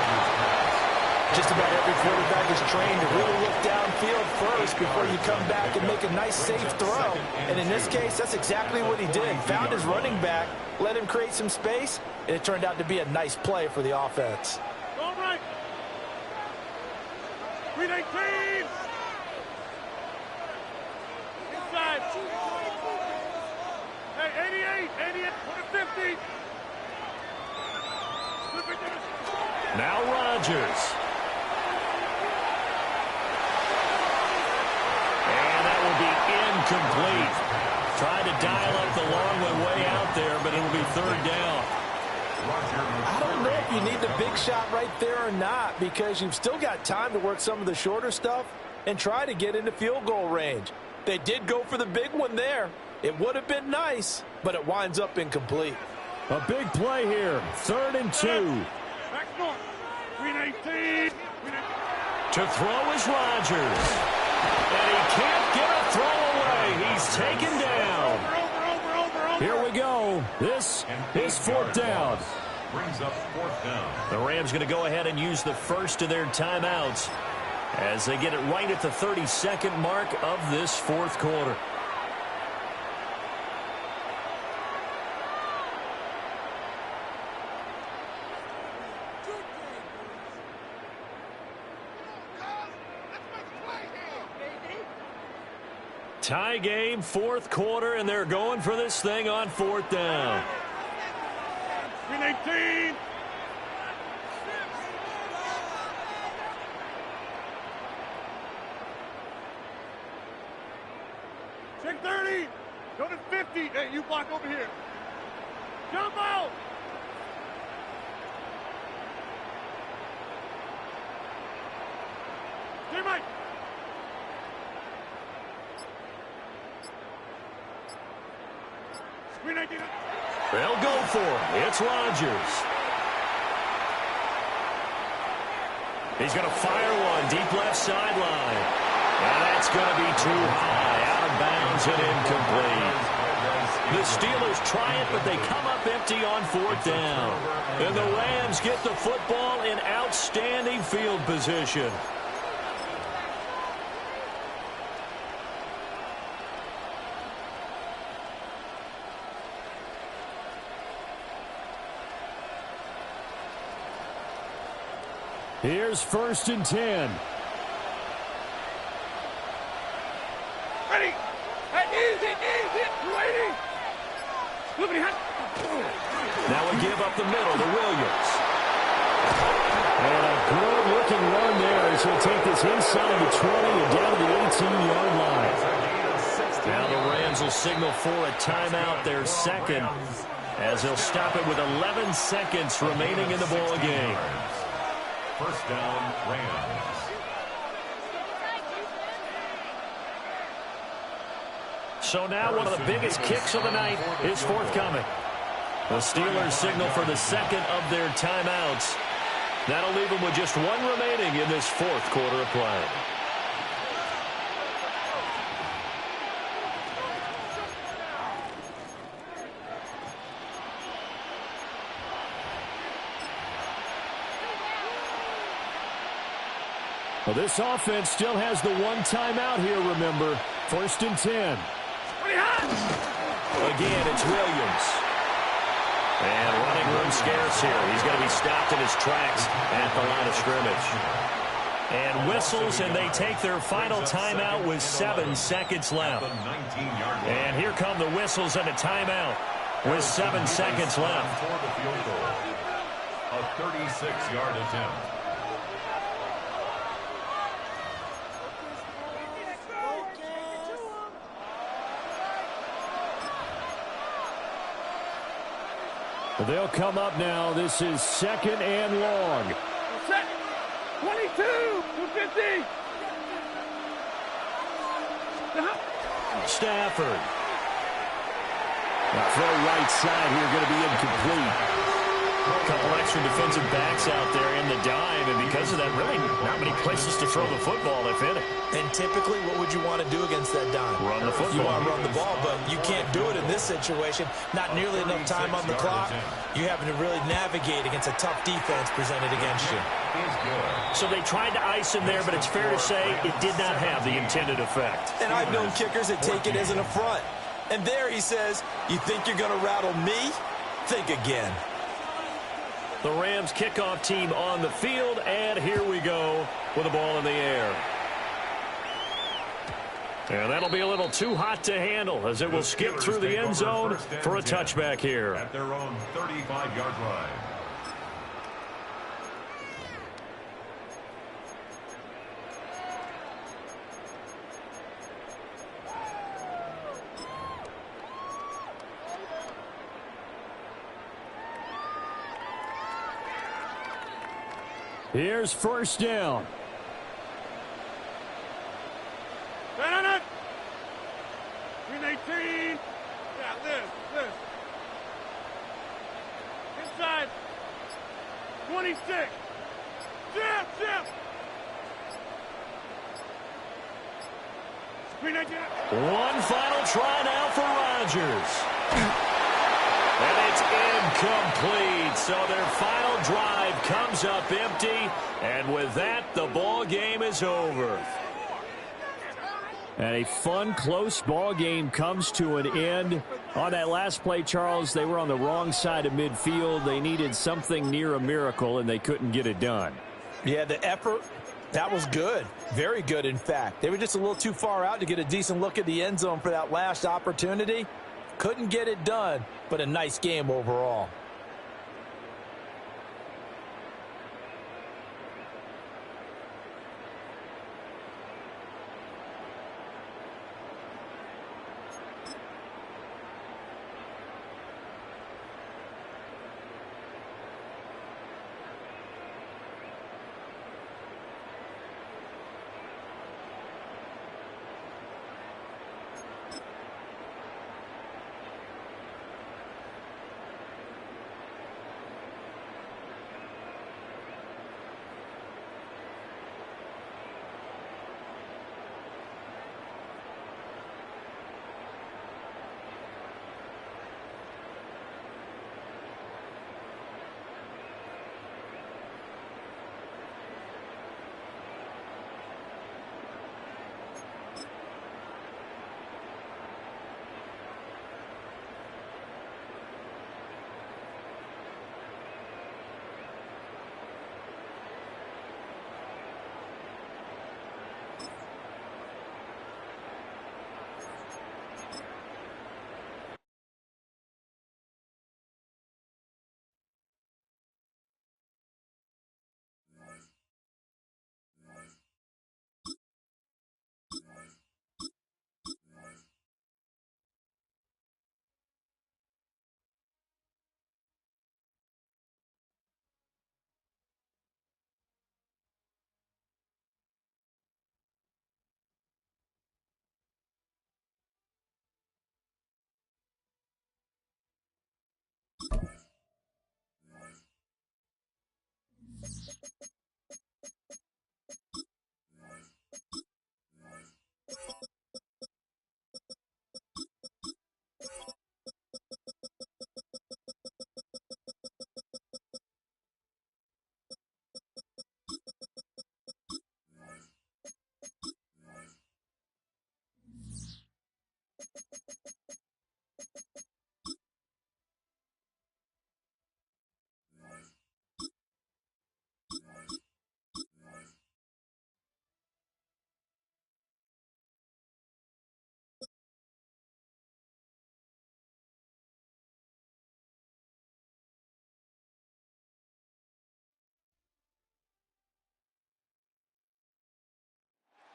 Just about every quarterback is trained to really look downfield first before you come back and make a nice, safe throw. And in this case, that's exactly what he did. Found his running back, let him create some space, and it turned out to be a nice play for the offense. All right. 319. Inside. Hey, 88, 50. Now Rodgers. Incomplete. Tried to dial up the long way out there, but it'll be 3rd down. I don't know if you need the big shot right there or not, because you've still got time to work some of the shorter stuff and try to get into field goal range. They did go for the big one there. It would have been nice, but it winds up incomplete. A big play here. 3rd and 2. Back north. 319. To throw is Rodgers. And he can't get a throw away. He's taken down. Here we go. This is 4th down. Brings up 4th down. The Rams going to go ahead and use the first of their timeouts as they get it right at the 32nd mark of this 4th quarter. Tie game, 4th quarter, and they're going for this thing on 4th down. 319. Check 30. Go to 50. Hey, you block over here. Jump out. They'll go for it. It's Rodgers. He's going to fire one deep left sideline. And that's going to be too high, out of bounds and incomplete. The Steelers try it, but they come up empty on 4th down. And the Rams get the football in outstanding field position. Here's 1st and 10. Ready. Hey, easy. Waiting. Now we give up the middle to Williams. And a good-looking run there as he'll take this inside the 20 and down to the 18-yard line. Now the Rams will signal for a timeout, their second, as they'll stop it with 11 seconds remaining in the ball game. 1st down, Rams. So now one of the biggest kicks of the night is forthcoming. The Steelers signal for the second of their timeouts. That'll leave them with just one remaining in this 4th quarter of play. Well, this offense still has the one timeout here, remember. 1st and 10. Again, it's Williams. And running room scarce here. He's going to be stopped in his tracks at the line of scrimmage. And whistles, and they take their final timeout with 7 seconds left. And here come the whistles and a timeout with 7 seconds left. A 36-yard attempt. They'll come up now. This is 2nd and long. Set. 22. 250. Stafford. The throw right side here going to be incomplete. A couple extra defensive backs out there in the dime, and because of that, really not many places to throw the football, if any. And typically, what would you want to do against that dime? Run the football. You want to run the ball, but you can't do it in this situation. Not nearly enough time on the clock. You having to really navigate against a tough defense presented against you. So they tried to ice him there, but it's fair to say it did not have the intended effect. And I've known kickers that take it as an affront. And there he says, you think you're going to rattle me? Think again. The Rams kickoff team on the field, and here we go with the ball in the air. And that'll be a little too hot to handle as it will skip through the end zone for a touchback here. At their own 35-yard line. Here's 1st down. Stand 18. Yeah, this. Inside. 26. Jim. One final try now for Rodgers. And it's incomplete. So their final drive comes up empty. And with that, the ball game is over. And a fun, close ball game comes to an end. On that last play, Charles, they were on the wrong side of midfield. They needed something near a miracle, and they couldn't get it done. Yeah, the effort, that was good. Very good, in fact. They were just a little too far out to get a decent look at the end zone for that last opportunity. Couldn't get it done, but a nice game overall.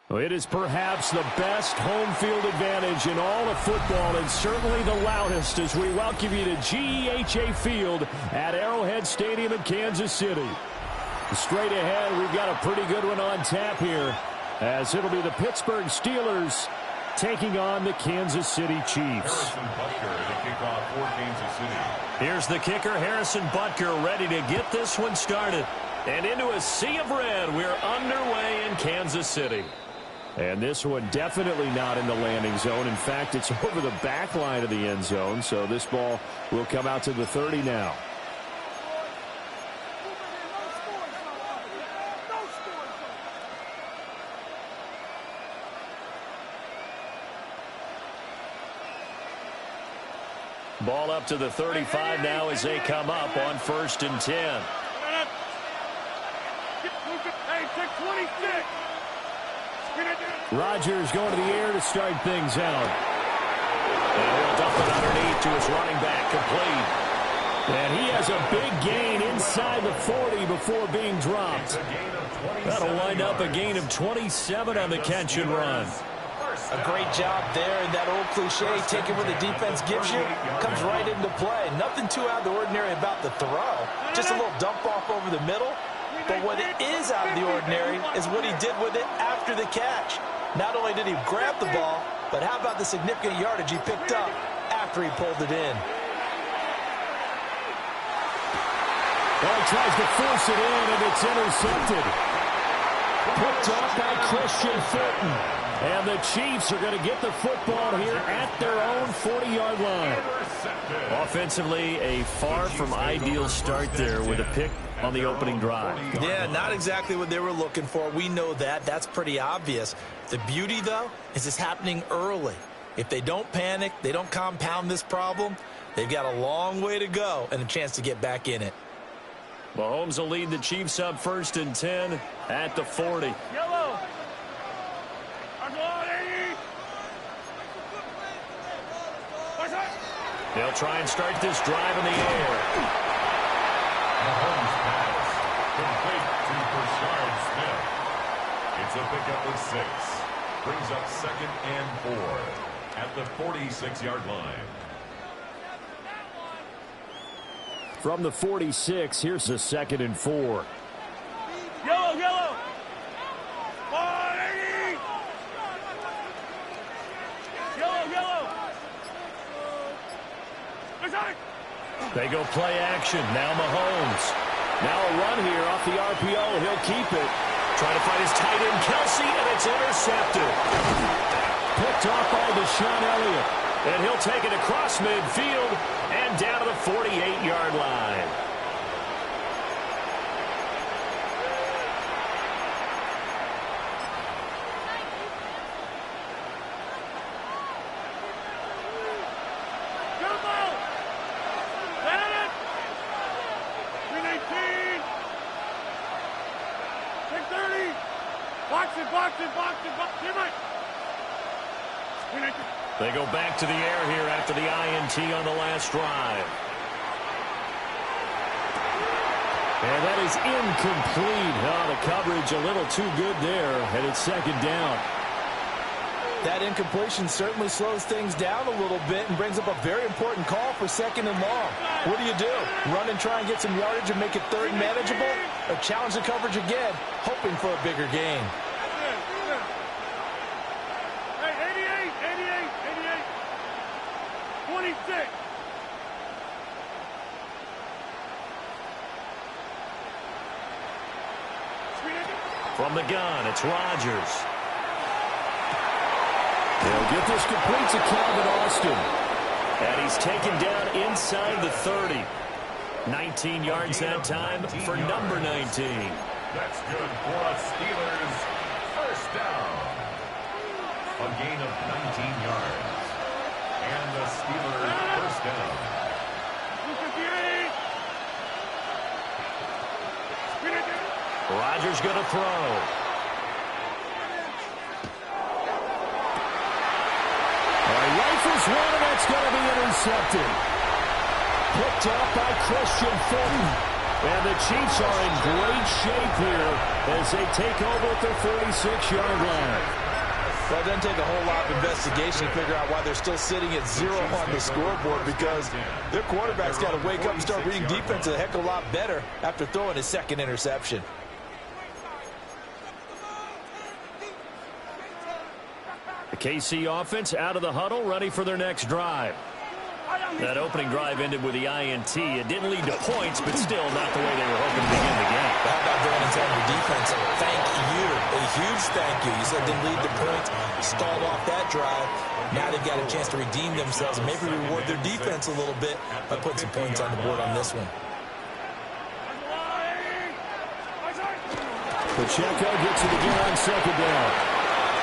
Well, it is perhaps the best home field advantage in all of football, and certainly the loudest as we welcome you to GEHA Field at Arrowhead Stadium in Kansas City. Straight ahead, we've got a pretty good one on tap here, as it'll be the Pittsburgh Steelers taking on the Kansas City Chiefs. Harrison Butker to kick off for Kansas City. Here's the kicker, Harrison Butker, ready to get this one started. And into a sea of red, we're underway in Kansas City. And this one definitely not in the landing zone. In fact, it's over the back line of the end zone. So this ball will come out to the 30 now. Ball up to the 35 now as they come up on 1st and 10. Hey, 26. Rodgers going to the air to start things out. And he'll dump it underneath to his running back, complete. And he has a big gain inside the 40 before being dropped. That'll wind up a gain of 27 on the catch and run. A great job there, and that old cliche, taking what the defense gives you, comes right into play. Nothing too out of the ordinary about the throw. Just a little dump off over the middle. But what is out of the ordinary is what he did with it after the catch. Not only did he grab the ball, but how about the significant yardage he picked up after he pulled it in. Well, he tries to force it in, and it's intercepted. Picked up by Christian Fulton. And the Chiefs are going to get the football here at their own 40-yard line. Offensively, a far from ideal start there with a pick on the opening drive. Yeah, not exactly what they were looking for. We know that. That's pretty obvious. The beauty, though, is it's happening early. If they don't panic, they don't compound this problem, they've got a long way to go and a chance to get back in it. Mahomes will lead the Chiefs up 1st and 10 at the 40. Yellow. They'll try and start this drive in the air. Mahomes pass. Complete to Brashard Smith. It's a pickup of 6. Brings up 2nd and 4 at the 46-yard line. From the 46, here's the 2nd and 4. Yellow, yellow. 180. Yellow, yellow. They go play action. Now Mahomes. Now a run here off the RPO. He'll keep it. Trying to find his tight end, Kelsey, and it's intercepted. Picked off by Deshaun Elliott. And he'll take it across midfield and down to the 48-yard line. They go back to the air here after the INT on the last drive. And that is incomplete. Oh, the coverage a little too good there, and it's 2nd down. That incompletion certainly slows things down a little bit and brings up a very important call for 2nd and long. What do? Run and try and get some yardage and make it 3rd and manageable? Or challenge the coverage again, hoping for a bigger gain? Hey, 88. 26. From the gun, it's Rodgers. They'll get this complete to Calvin Austin. And he's taken down inside the 30. 19 yards that time for number 19. That's good for a Steelers 1st down. A gain of 19 yards. And the Steelers 1st down. 258. Rodgers going to throw. Rifles one, and that's going to be intercepted. Picked up by Christian Fulton. And the Chiefs are in great shape here as they take over at their 46-yard line. Well, it doesn't take a whole lot of investigation to figure out why they're still sitting at 0 on the scoreboard, because their quarterback's got to wake up and start reading defense a heck of a lot better after throwing his second interception. The KC offense out of the huddle, ready for their next drive. That opening drive ended with the INT. It didn't lead to points, but still not the way they were hoping to begin the game. How about going and telling your defense, thank you, a huge thank you. You said it didn't lead to points, stalled off that drive. Now they've got a chance to redeem themselves and maybe reward their defense a little bit by putting some points on the board on this one. Pacheco gets it again on second down.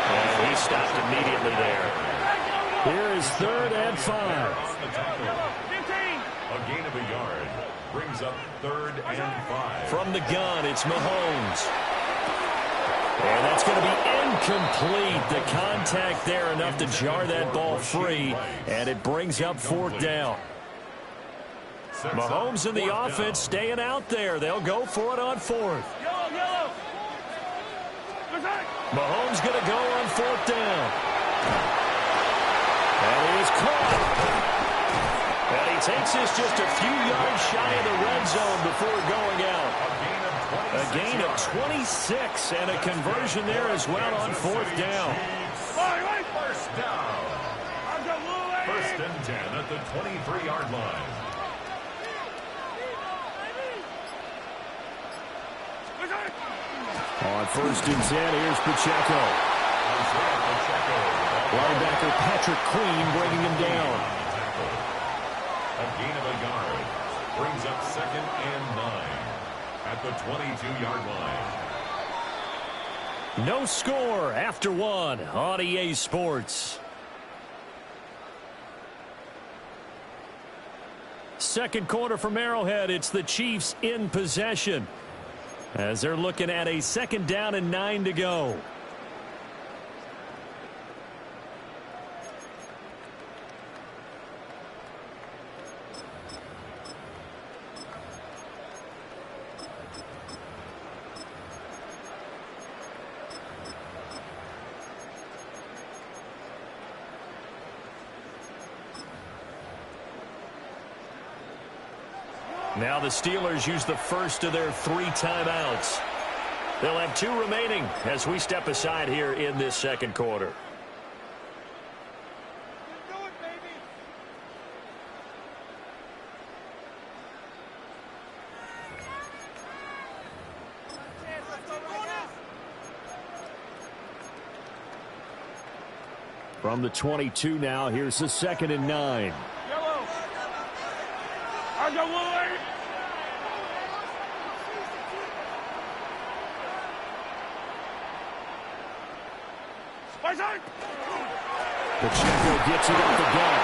And he stopped immediately there. Here is 3rd and 5. A gain of a yard brings up 3rd and 5. From the gun, it's Mahomes. And that's going to be incomplete. The contact there enough to jar that ball free, and it brings up 4th down. Mahomes and the offense staying out there. They'll go for it on 4th. Mahomes going to go on 4th down. And he is caught. And he takes this just a few yards shy of the red zone before going out. A gain of 26 and a conversion there as well on 4th down. First down. 1st and 10 at the 23-yard line. On 1st and 10, here's Pacheco. Linebacker Patrick Queen bringing him down. A gain of a yard brings up 2nd and 9 at the 22-yard line. No score after 1 on EA Sports. Second quarter from Arrowhead. It's the Chiefs in possession as they're looking at a 2nd down and 9 to go. Now the Steelers use the first of their 3 timeouts. They'll have 2 remaining as we step aside here in this second quarter. From the 22 now, here's the 2nd and 9. Pacheco gets it off the gun.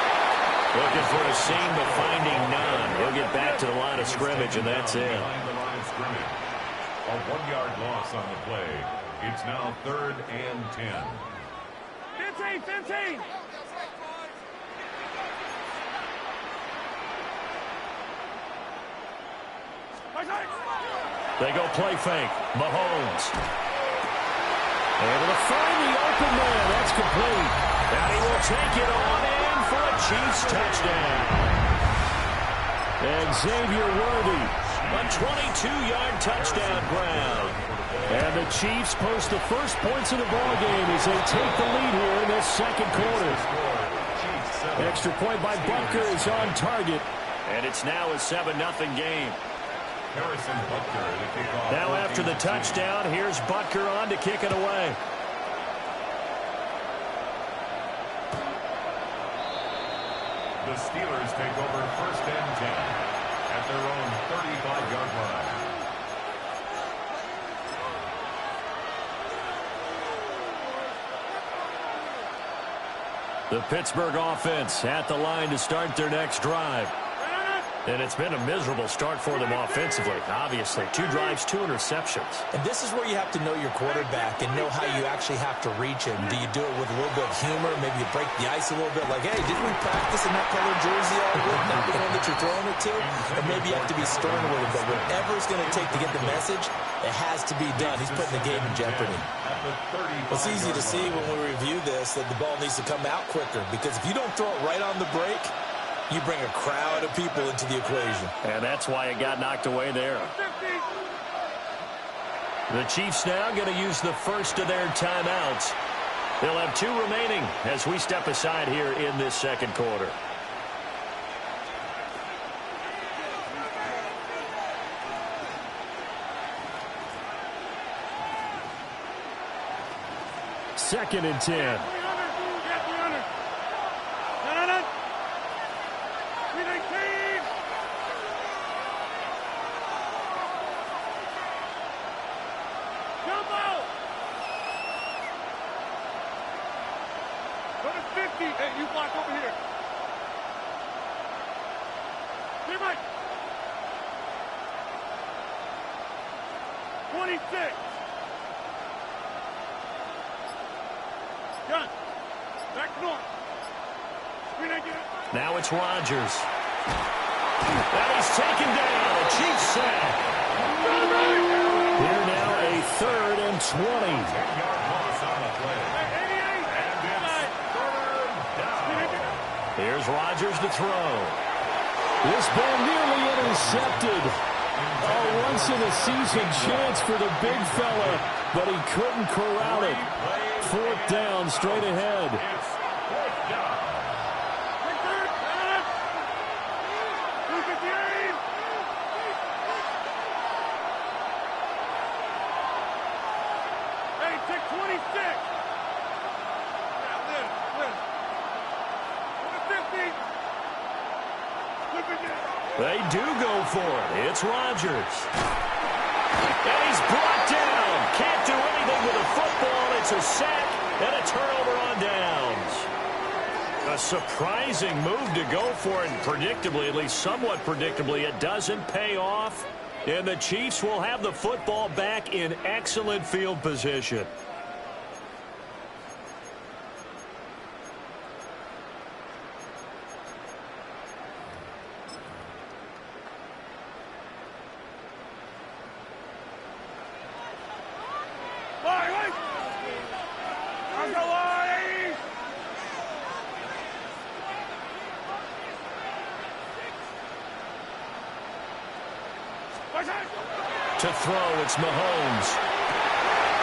Looking for a seam, but finding none. He'll get back to the line of scrimmage, and that's it. A 1-yard loss on the play. It's now 3rd and 10. 15. They go play fake. Mahomes. Able to find the open man. That's complete. And he will take it on in for a Chiefs touchdown. And Xavier Worthy, a 22-yard touchdown grab. And the Chiefs post the first points of the ballgame as they take the lead here in this second quarter. Extra point by Butker is on target. And it's now a 7-0 game. Now after the touchdown, here's Butker on to kick it away. The Steelers take over 1st and 10 at their own 35-yard line. The Pittsburgh offense at the line to start their next drive. And it's been a miserable start for them offensively, obviously. 2 drives, 2 interceptions. And this is where you have to know your quarterback and know how you actually have to reach him. Do you do it with a little bit of humor? Maybe you break the ice a little bit, like, hey, didn't we practice in that colored jersey all week? Not the one that you're throwing it to? Or maybe you have to be stern with him. But whatever it's going to take to get the message, it has to be done. He's putting the game in jeopardy. It's easy to see when we review this that the ball needs to come out quicker, because if you don't throw it right on the break, you bring a crowd of people into the equation. And that's why it got knocked away there. The Chiefs now going to use the first of their timeouts. They'll have 2 remaining as we step aside here in this second quarter. Second and 10. Hey, you block over here. Hey, Mike. 26. Gun. Back north. Now it's Rodgers. And he's taken down. A Chiefs sack. Here now a 3rd and 20. 10-yard loss on the play. Here's Rodgers to throw. This ball nearly intercepted. A once-in-a-season chance for the big fella, but he couldn't corral it. 4th down, straight ahead. It's 4th down. Hey, take 26. They do go for it. It's Rodgers. And he's brought down. Can't do anything with a football. It's a sack and a turnover on downs. A surprising move to go for it. And predictably, at least somewhat predictably, it doesn't pay off. And the Chiefs will have the football back in excellent field position. To throw, it's Mahomes.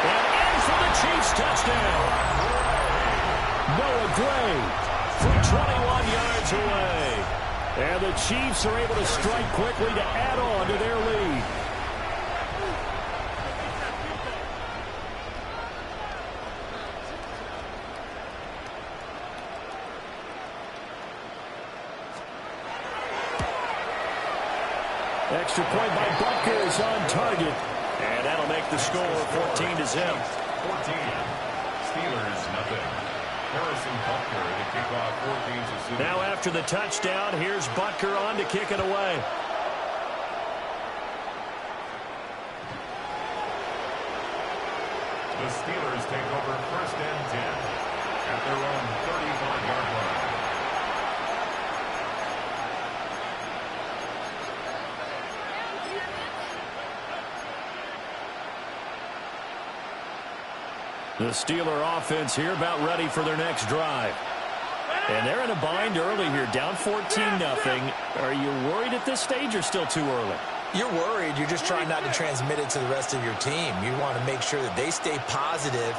And in for the Chiefs touchdown. Noah Gray from 21 yards away. And the Chiefs are able to strike quickly to add on to their lead. Extra point by Butker is on target. And that'll make the score 14-0. 14. Steelers, nothing. Harrison Butker to kick off 14-0. Now after the touchdown, here's Butker on to kick it away. The Steelers take over 1st and 10 at their own 35-yard line. The Steeler offense here about ready for their next drive. And they're in a bind early here, down 14-0. Are you worried at this stage or still too early? You're worried. You're just trying not to transmit it to the rest of your team. You want to make sure that they stay positive.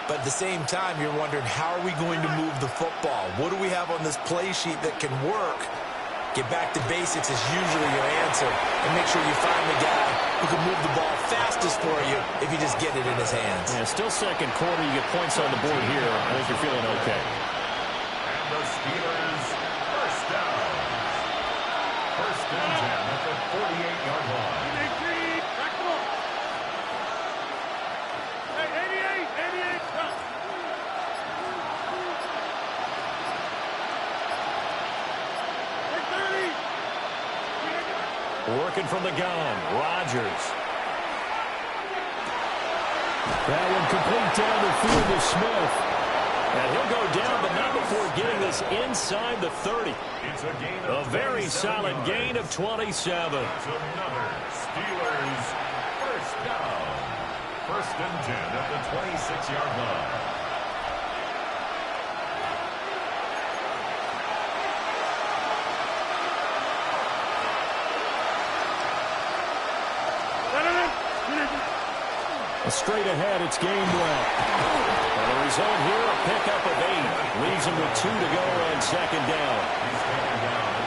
But at the same time, you're wondering, how are we going to move the football? What do we have on this play sheet that can work? Get back to basics is usually your answer. And make sure you find the guy who can move the ball fastest for you if you just get it in his hands. Yeah, still second quarter. You get points on the board here. I think you're feeling okay. And the Steelers, 1st down. 1st and 10 at the 48-yard line. Working from the gun, Rodgers. That one complete down the field to Smith. And he'll go down, but not before getting this inside the 30. It's a very solid gain of 27. It's another Steelers first down. First and 10 at the 26-yard line. Straight ahead, it's Gainwell. And the result here, a pickup of 8. Leaves him with 2 to go on second down.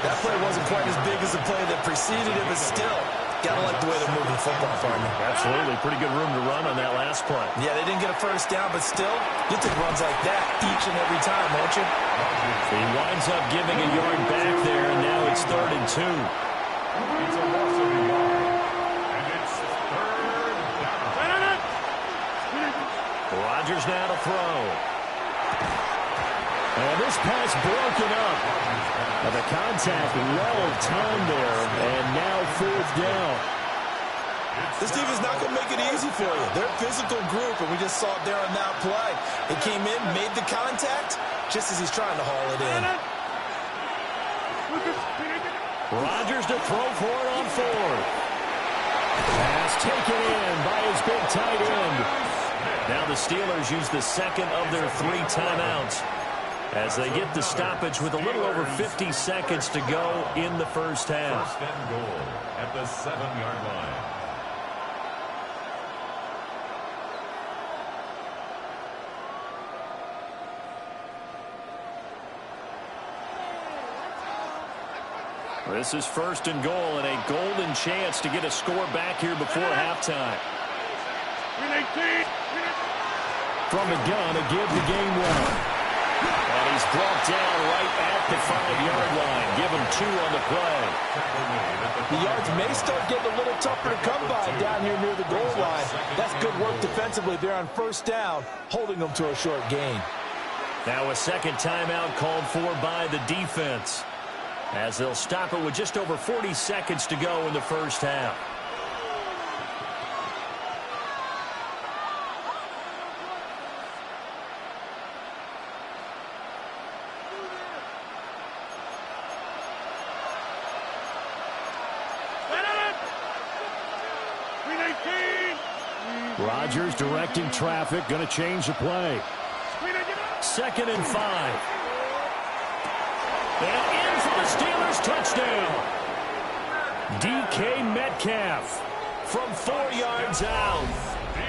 That play wasn't quite as big as the play that preceded it, but still, gotta like the way they're moving the football, partner. Absolutely. Pretty good room to run on that last play. Yeah, they didn't get a first down, but still, you take runs like that each and every time, won't you? He winds up giving a yard back there, and now it's 3rd and 2. It's a loss of a yard. And it's 3rd down. Rodgers now to throw. And this pass broken up. And the contact well timed there, and now 4th down. This team is not going to make it easy for you. They're a physical group, and we just saw it there on that play. It came in, made the contact, just as he's trying to haul it in. Rodgers to throw for it on 4th. Pass taken in by his big tight end. Now the Steelers use the second of their 3 timeouts as they get the stoppage with a little over 50 seconds to go in the first half. First and goal at the 7-yard line. This is 1st and goal and a golden chance to get a score back here before halftime. From the gun, a give to Gainwell. And he's brought down right at the 5-yard line. Give him 2 on the play. The yards may start getting a little tougher to come by down here near the goal line. That's good work defensively there on first down, holding them to a short gain. Now a second timeout called for by the defense, as they'll stop it with just over 40 seconds to go in the first half. Rodgers directing traffic, going to change the play. 2nd and 5. And in for the Steelers touchdown. DK Metcalf from 4 yards out.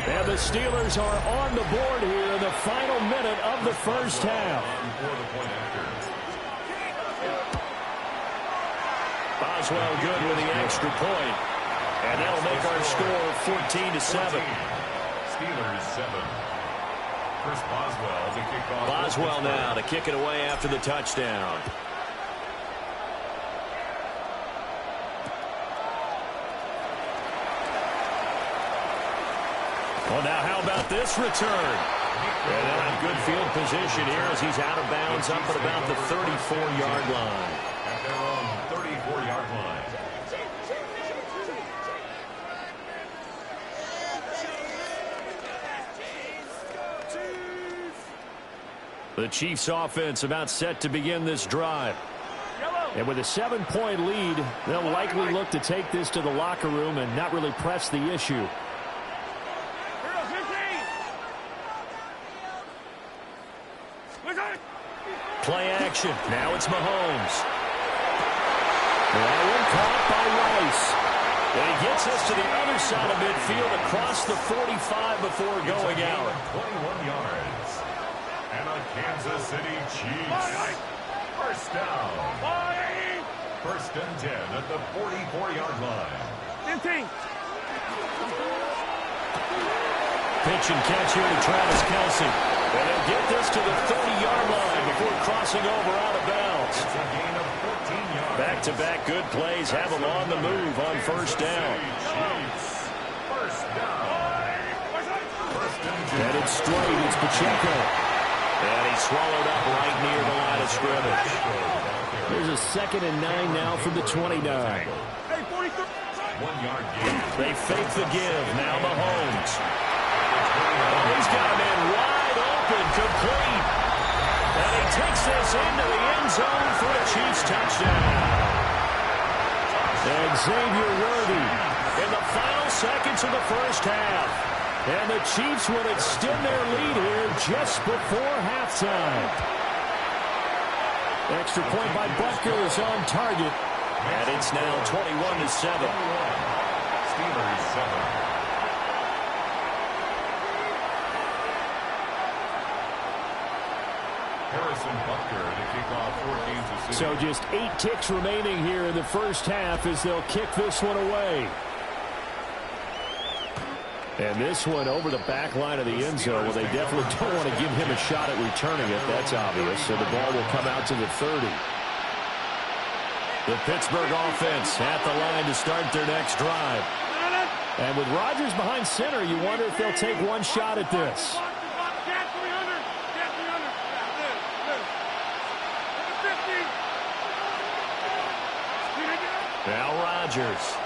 And the Steelers are on the board here in the final minute of the first half. Boswell good with the extra point. And that'll make our score 14-7. Steelers 7. First Boswell to kick off. Boswell now to kick it away after the touchdown. Well, now how about this return? And they'll have good field position here as he's out of bounds up at about the 34-yard line. At their own 34-yard line. The Chiefs offense about set to begin this drive. And with a 7-point lead, they'll likely look to take this to the locker room and not really press the issue. Play action. Now it's Mahomes. That one caught by Rice. And he gets us to the other side of midfield across the 45 before going out. 21 yards. And a Kansas City Chiefs. First down. 1st and 10 at the 44-yard line. Pitch and catch here to Travis Kelce. And they'll get this to the 30-yard line before crossing over out of bounds. It's a gain of 14 yards. Back-to-back good plays have them on the move on first down. Chiefs. First down. 1st and 10. Headed straight, it's Pacheco. And he's swallowed up right near the line of scrimmage. There's a 2nd and 9 now from the 29. Hey, 43. 1-yard gain. They fake the give. Now Mahomes. Oh, he's got a man wide open, complete. And he takes this into the end zone for a Chiefs touchdown. And Xavier Worthy in the final seconds of the first half. And the Chiefs will extend their lead here just before halftime. Extra point by Butker is on target. And it's now 21-7. Steelers 7. Harrison Butker to kick off for Kansas City. So just 8 ticks remaining here in the first half as they'll kick this one away. And this one over the back line of the end zone. Well, they definitely don't want to give him a shot at returning it. That's obvious. So the ball will come out to the 30. The Pittsburgh offense at the line to start their next drive. And with Rodgers behind center, you wonder if they'll take one shot at this. Now Rodgers.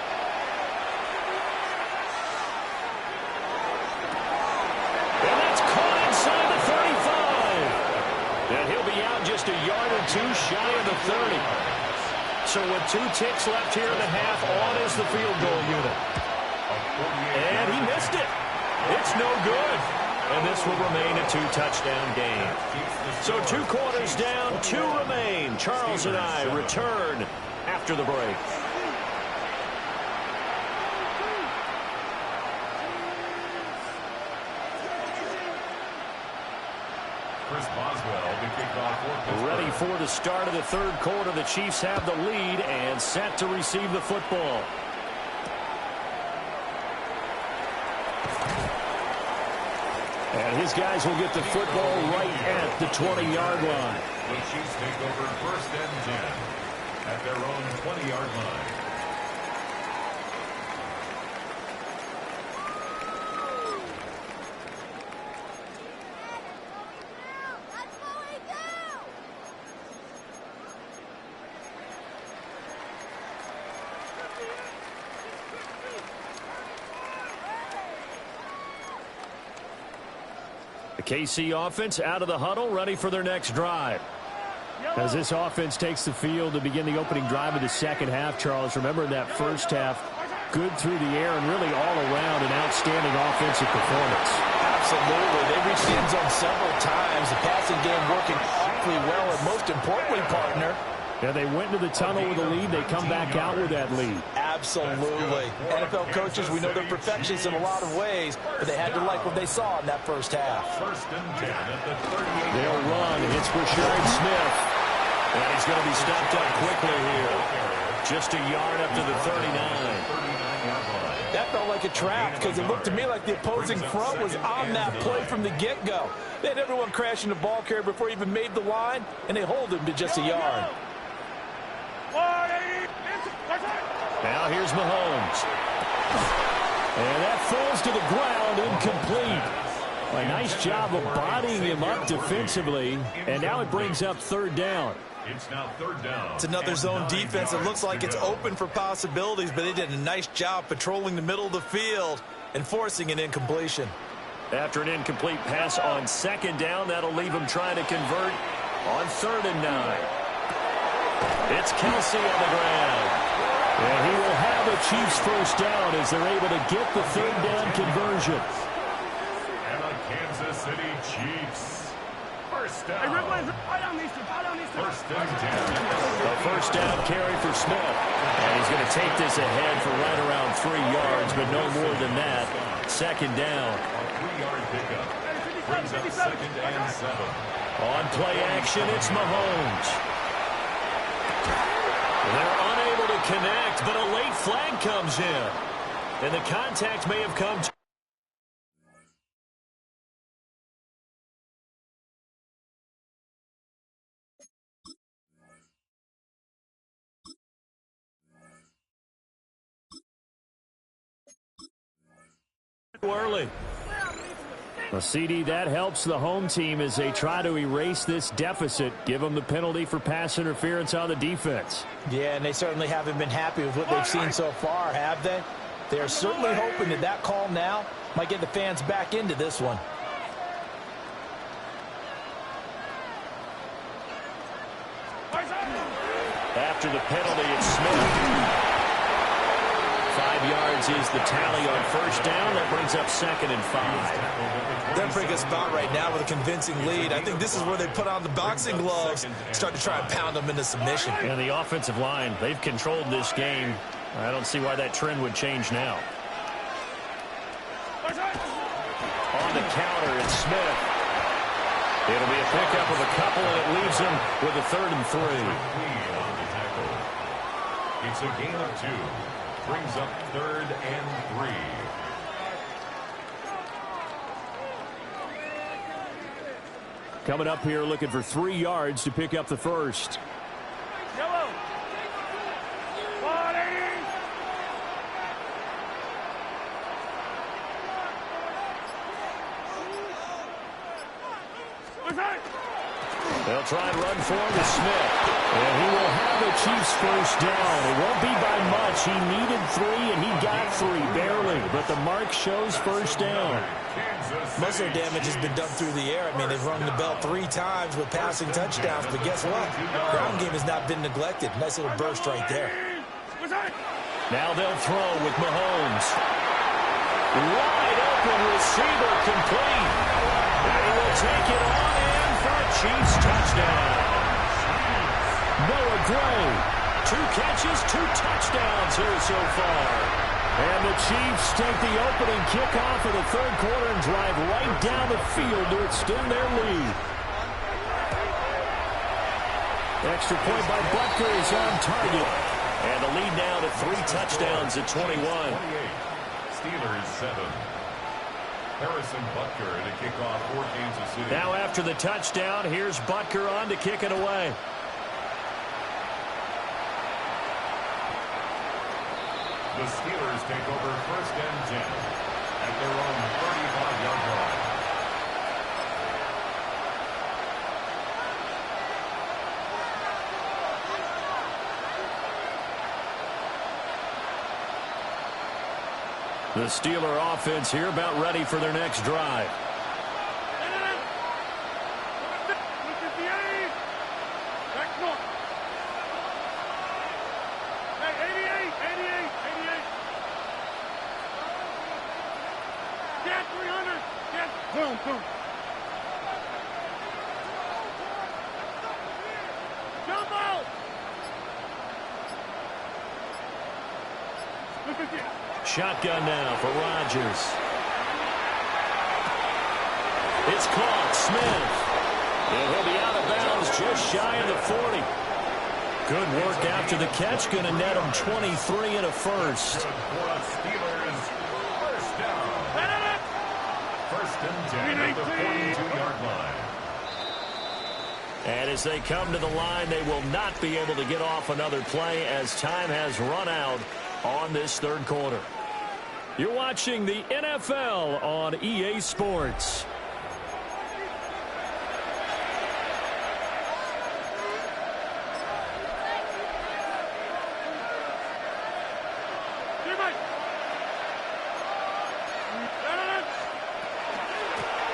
And that's caught inside the 35. And he'll be out just a yard or two shy of the 30. So with 2 ticks left here in the half, on is the field goal unit. And he missed it. It's no good. And this will remain a 2-touchdown game. So 2 quarters down, 2 remain. Charles and I return after the break. Ready for the start of the third quarter. The Chiefs have the lead and set to receive the football. And his guys will get the football right at the 20-yard line. The Chiefs take over 1st and 10 at their own 20-yard line. The KC offense out of the huddle, ready for their next drive. As this offense takes the field to begin the opening drive of the second half, Charles, remember in that first half, good through the air and really all around an outstanding offensive performance. Absolutely. They reached the end zone several times. The passing game working awfully well, and most importantly, partner, yeah, they went into the tunnel with a lead. They come back out with that lead. Absolutely. NFL coaches, we know they're perfectionists in a lot of ways, but they had to like what they saw in that first half. 1st and 10 at the 38. They'll run. It's Rashard Smith. And he's going to be stopped up quickly here. Just a yard up to the 39. That felt like a trap because it looked to me like the opposing front was on that play from the get-go. They had everyone crashing the ball carrier before he even made the line, and they hold him to just a yard. Now here's Mahomes. And that falls to the ground, incomplete. A nice job of bodying him up defensively. And now it brings up 3rd down. It's now 3rd down. It's another zone defense. It looks like it's open for possibilities, but they did a nice job patrolling the middle of the field and forcing an incompletion. After an incomplete pass on 2nd down, that'll leave him trying to convert on 3rd and 9. It's Kelsey on the ground. And he will have a Chiefs first down as they're able to get the 3rd down conversion. And the Kansas City Chiefs. First down. First and 10. A first down carry for Smith. And he's going to take this ahead for right around 3 yards, but no more than that. 2nd down. A 3-yard pickup. Brings up 2nd and 7. On play action, it's Mahomes. They're unable to connect, but a late flag comes in. And the contact may have come to early. Well, CD, that helps the home team as they try to erase this deficit, give them the penalty for pass interference on the defense. Yeah, and they certainly haven't been happy with what they've seen so far, have they? They're certainly hoping that that call now might get the fans back into this one. After the penalty, it's Smith. 5 yards is the tally on first down. That brings up 2nd and 5. They're pretty good spot right now with a convincing lead. I think this is where they put on the boxing gloves, start to try and pound them into submission. And the offensive line, they've controlled this game. I don't see why that trend would change now. On the counter, it's Smith. It'll be a pickup of a couple, and it leaves him with a 3rd and 3. It's a gain of 2. Brings up 3rd and 3. Coming up here looking for 3 yards to pick up the first. Yellow. 40. They'll try and run for him to Smith. And he will have the Chiefs first down. It won't be by much. He needed 3, and he got 3, barely. But the mark shows first down. Most of their damage has been done through the air. I mean, they've rung the bell 3 times with passing touchdowns. But guess what? Ground game has not been neglected. Nice little burst right there. Now they'll throw with Mahomes. Wide open receiver complete. And he will take it on in for a Chiefs touchdown. Noah Gray, 2 catches, 2 touchdowns here so far. And the Chiefs take the opening kickoff of the 3rd quarter and drive right down the field to extend their lead. Extra point by Butker is on target. And the lead now to 3 touchdowns at 21. Steelers 7. Harrison Butker to kick off for Kansas City. Now after the touchdown, here's Butker on to kick it away. The Steelers take over 1st and 10 at their own 35-yard line. The Steeler offense here about ready for their next drive. Boom, boom. Jump out! Shotgun now for Rodgers. It's caught. Smith. And he'll be out of bounds just shy of the 40. Good work after the catch. Going to net him 23 and a first. Steelers first down. 1st and 10 at the 42-yard line. And as they come to the line, they will not be able to get off another play as time has run out on this 3rd quarter. You're watching the NFL on EA Sports.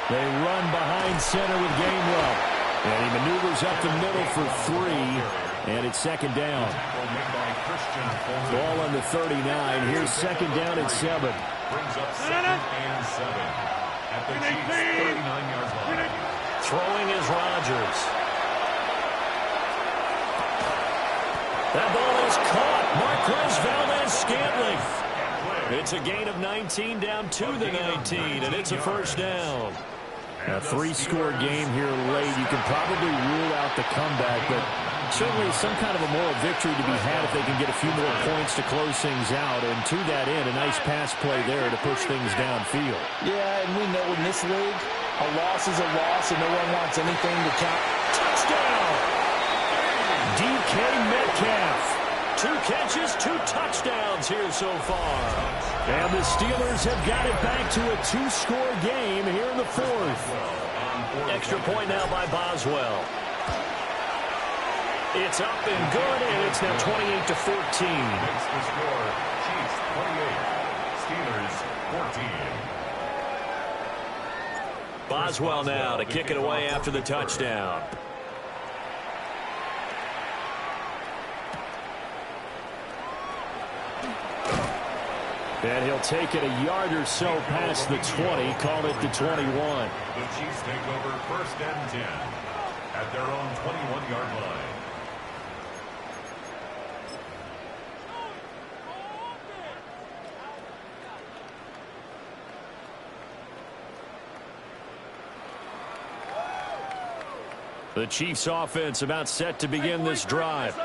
They run behind center with Gainwell. And he maneuvers up the middle for 3. And it's 2nd down. Ball on the 39. Here's 2nd down at 7. Brings up 2nd and 7 at the Chiefs' 39-yard line. Throwing is Rodgers. That ball is caught. Marquez Valdes-Scantling. It's a gain of 19 down to the 19, and it's a first down. A 3-score game here late. You can probably rule out the comeback, but certainly some kind of a moral victory to be had if they can get a few more points to close things out. And to that end, a nice pass play there to push things downfield. Yeah, and we know in this league, a loss is a loss, and no one wants anything to count. Touchdown! DK Metcalf. 2 catches, 2 touchdowns here so far. And the Steelers have got it back to a 2-score game here in the 4th. Extra point now by Boswell. It's up and good, and it's now 28-14. Makes the score. Chiefs 28, Steelers 14. Boswell now to kick it away after the touchdown. And he'll take it a yard or so past the 20, call it the 21. The Chiefs take over 1st and 10 at their own 21-yard line. The Chiefs offense about set to begin this drive.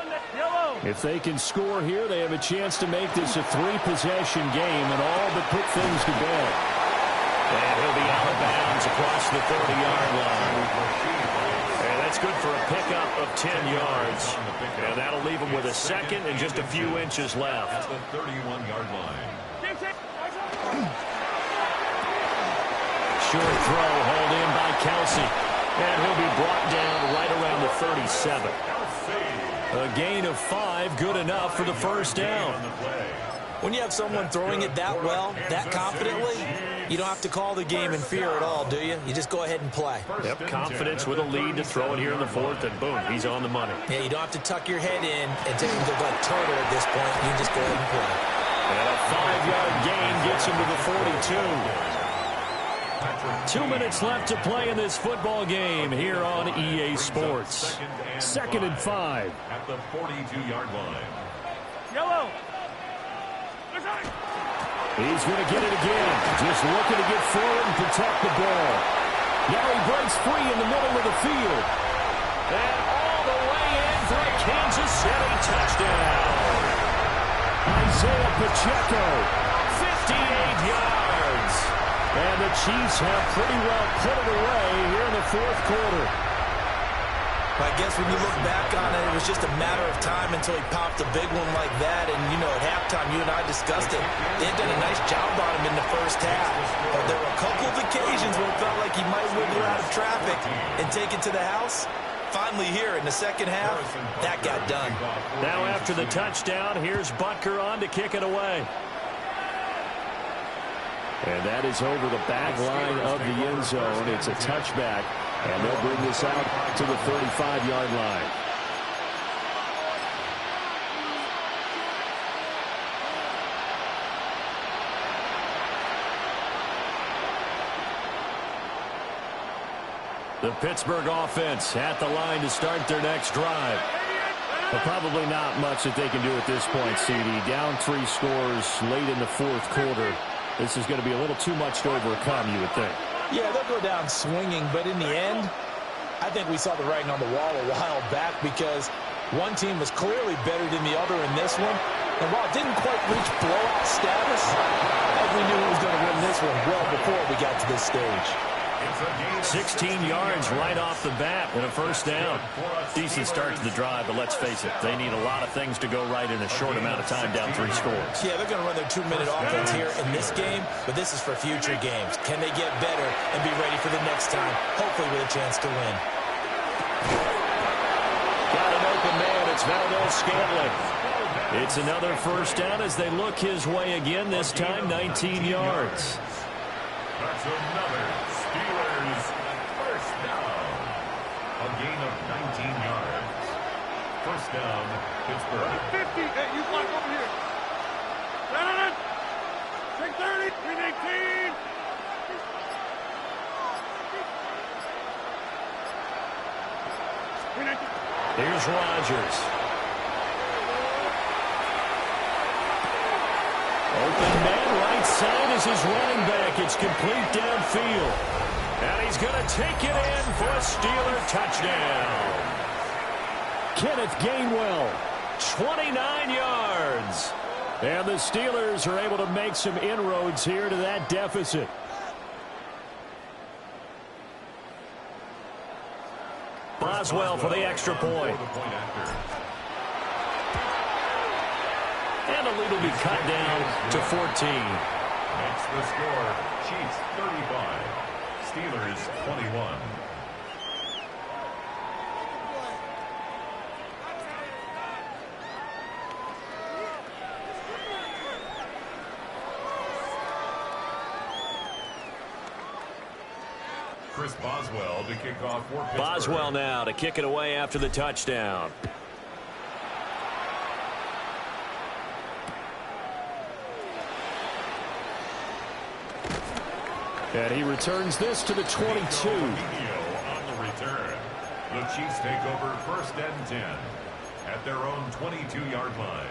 If they can score here, they have a chance to make this a 3-possession game and all but put things to bed. And he'll be out of bounds across the 30-yard line. And that's good for a pickup of 10 yards. And that'll leave him with a second and just a few inches left. At the 31-yard line. Short throw hauled in by Kelsey. And he'll be brought down right around the 37. A gain of 5, good enough for the first down. When you have someone throwing it that well, that confidently, you don't have to call the game in fear at all, do you? You just go ahead and play. Yep, confidence with a lead to throw it here in the 4th, and boom, he's on the money. Yeah, you don't have to tuck your head in and take him to like turtle at this point. You just go ahead and play. And a 5-yard gain gets him to the 42. 2 minutes left to play in this football game here on EA Sports. 2nd and 5. At the 42-yard line. Yellow. He's going to get it again. Just looking to get forward and protect the ball. Now he breaks free in the middle of the field. And all the way in for a Kansas City touchdown. Isaiah Pacheco, 58 yards. And the Chiefs have pretty well put it away here in the 4th quarter. I guess when you look back on it, it was just a matter of time until he popped a big one like that. And, you know, at halftime, you and I discussed it. They had done a nice job on him in the first half. But there were a couple of occasions where it felt like he might wiggle out of traffic and take it to the house. Finally here in the second half, that got done. Now after the touchdown, here's Butker on to kick it away. And that is over the back line of the end zone. It's a touchback, and they'll bring this out to the 35-yard line. The Pittsburgh offense at the line to start their next drive. But probably not much that they can do at this point, CD. Down 3 scores late in the 4th quarter. This is going to be a little too much to overcome, you would think. Yeah, they'll go down swinging, but in the end, I think we saw the writing on the wall a while back because one team was clearly better than the other in this one. And while it didn't quite reach blowout status, I think we knew who was going to win this one well before we got to this stage. 16 yards right off the bat and a first down. Decent start to the drive, but let's face it, they need a lot of things to go right in a short amount of time down 3 scores. Yeah, they're going to run their 2-minute offense here in this game, but this is for future games. Can they get better and be ready for the next time, hopefully with a chance to win? Got an open man. It's Valdez-Scantling. It's another first down as they look his way again, this time 19 yards. That's another Steelers first down. A gain of 19 yards. First down, Pittsburgh. 50. Hey, you block over here. Down it. 630. 318. Here's Rodgers. Open man, right side is his running back. It's complete downfield. And he's going to take it in for a Steeler touchdown. Kenneth Gainwell, 29 yards. And the Steelers are able to make some inroads here to that deficit. Boswell for the extra point. And the lead will be cut down to 14. Makes the score Chiefs 35, Steelers 21. Chris Boswell to kick off for Pittsburgh. Boswell now to kick it away after the touchdown. And he returns this to the 22. On the return. The Chiefs take over 1st and 10 at their own 22-yard line.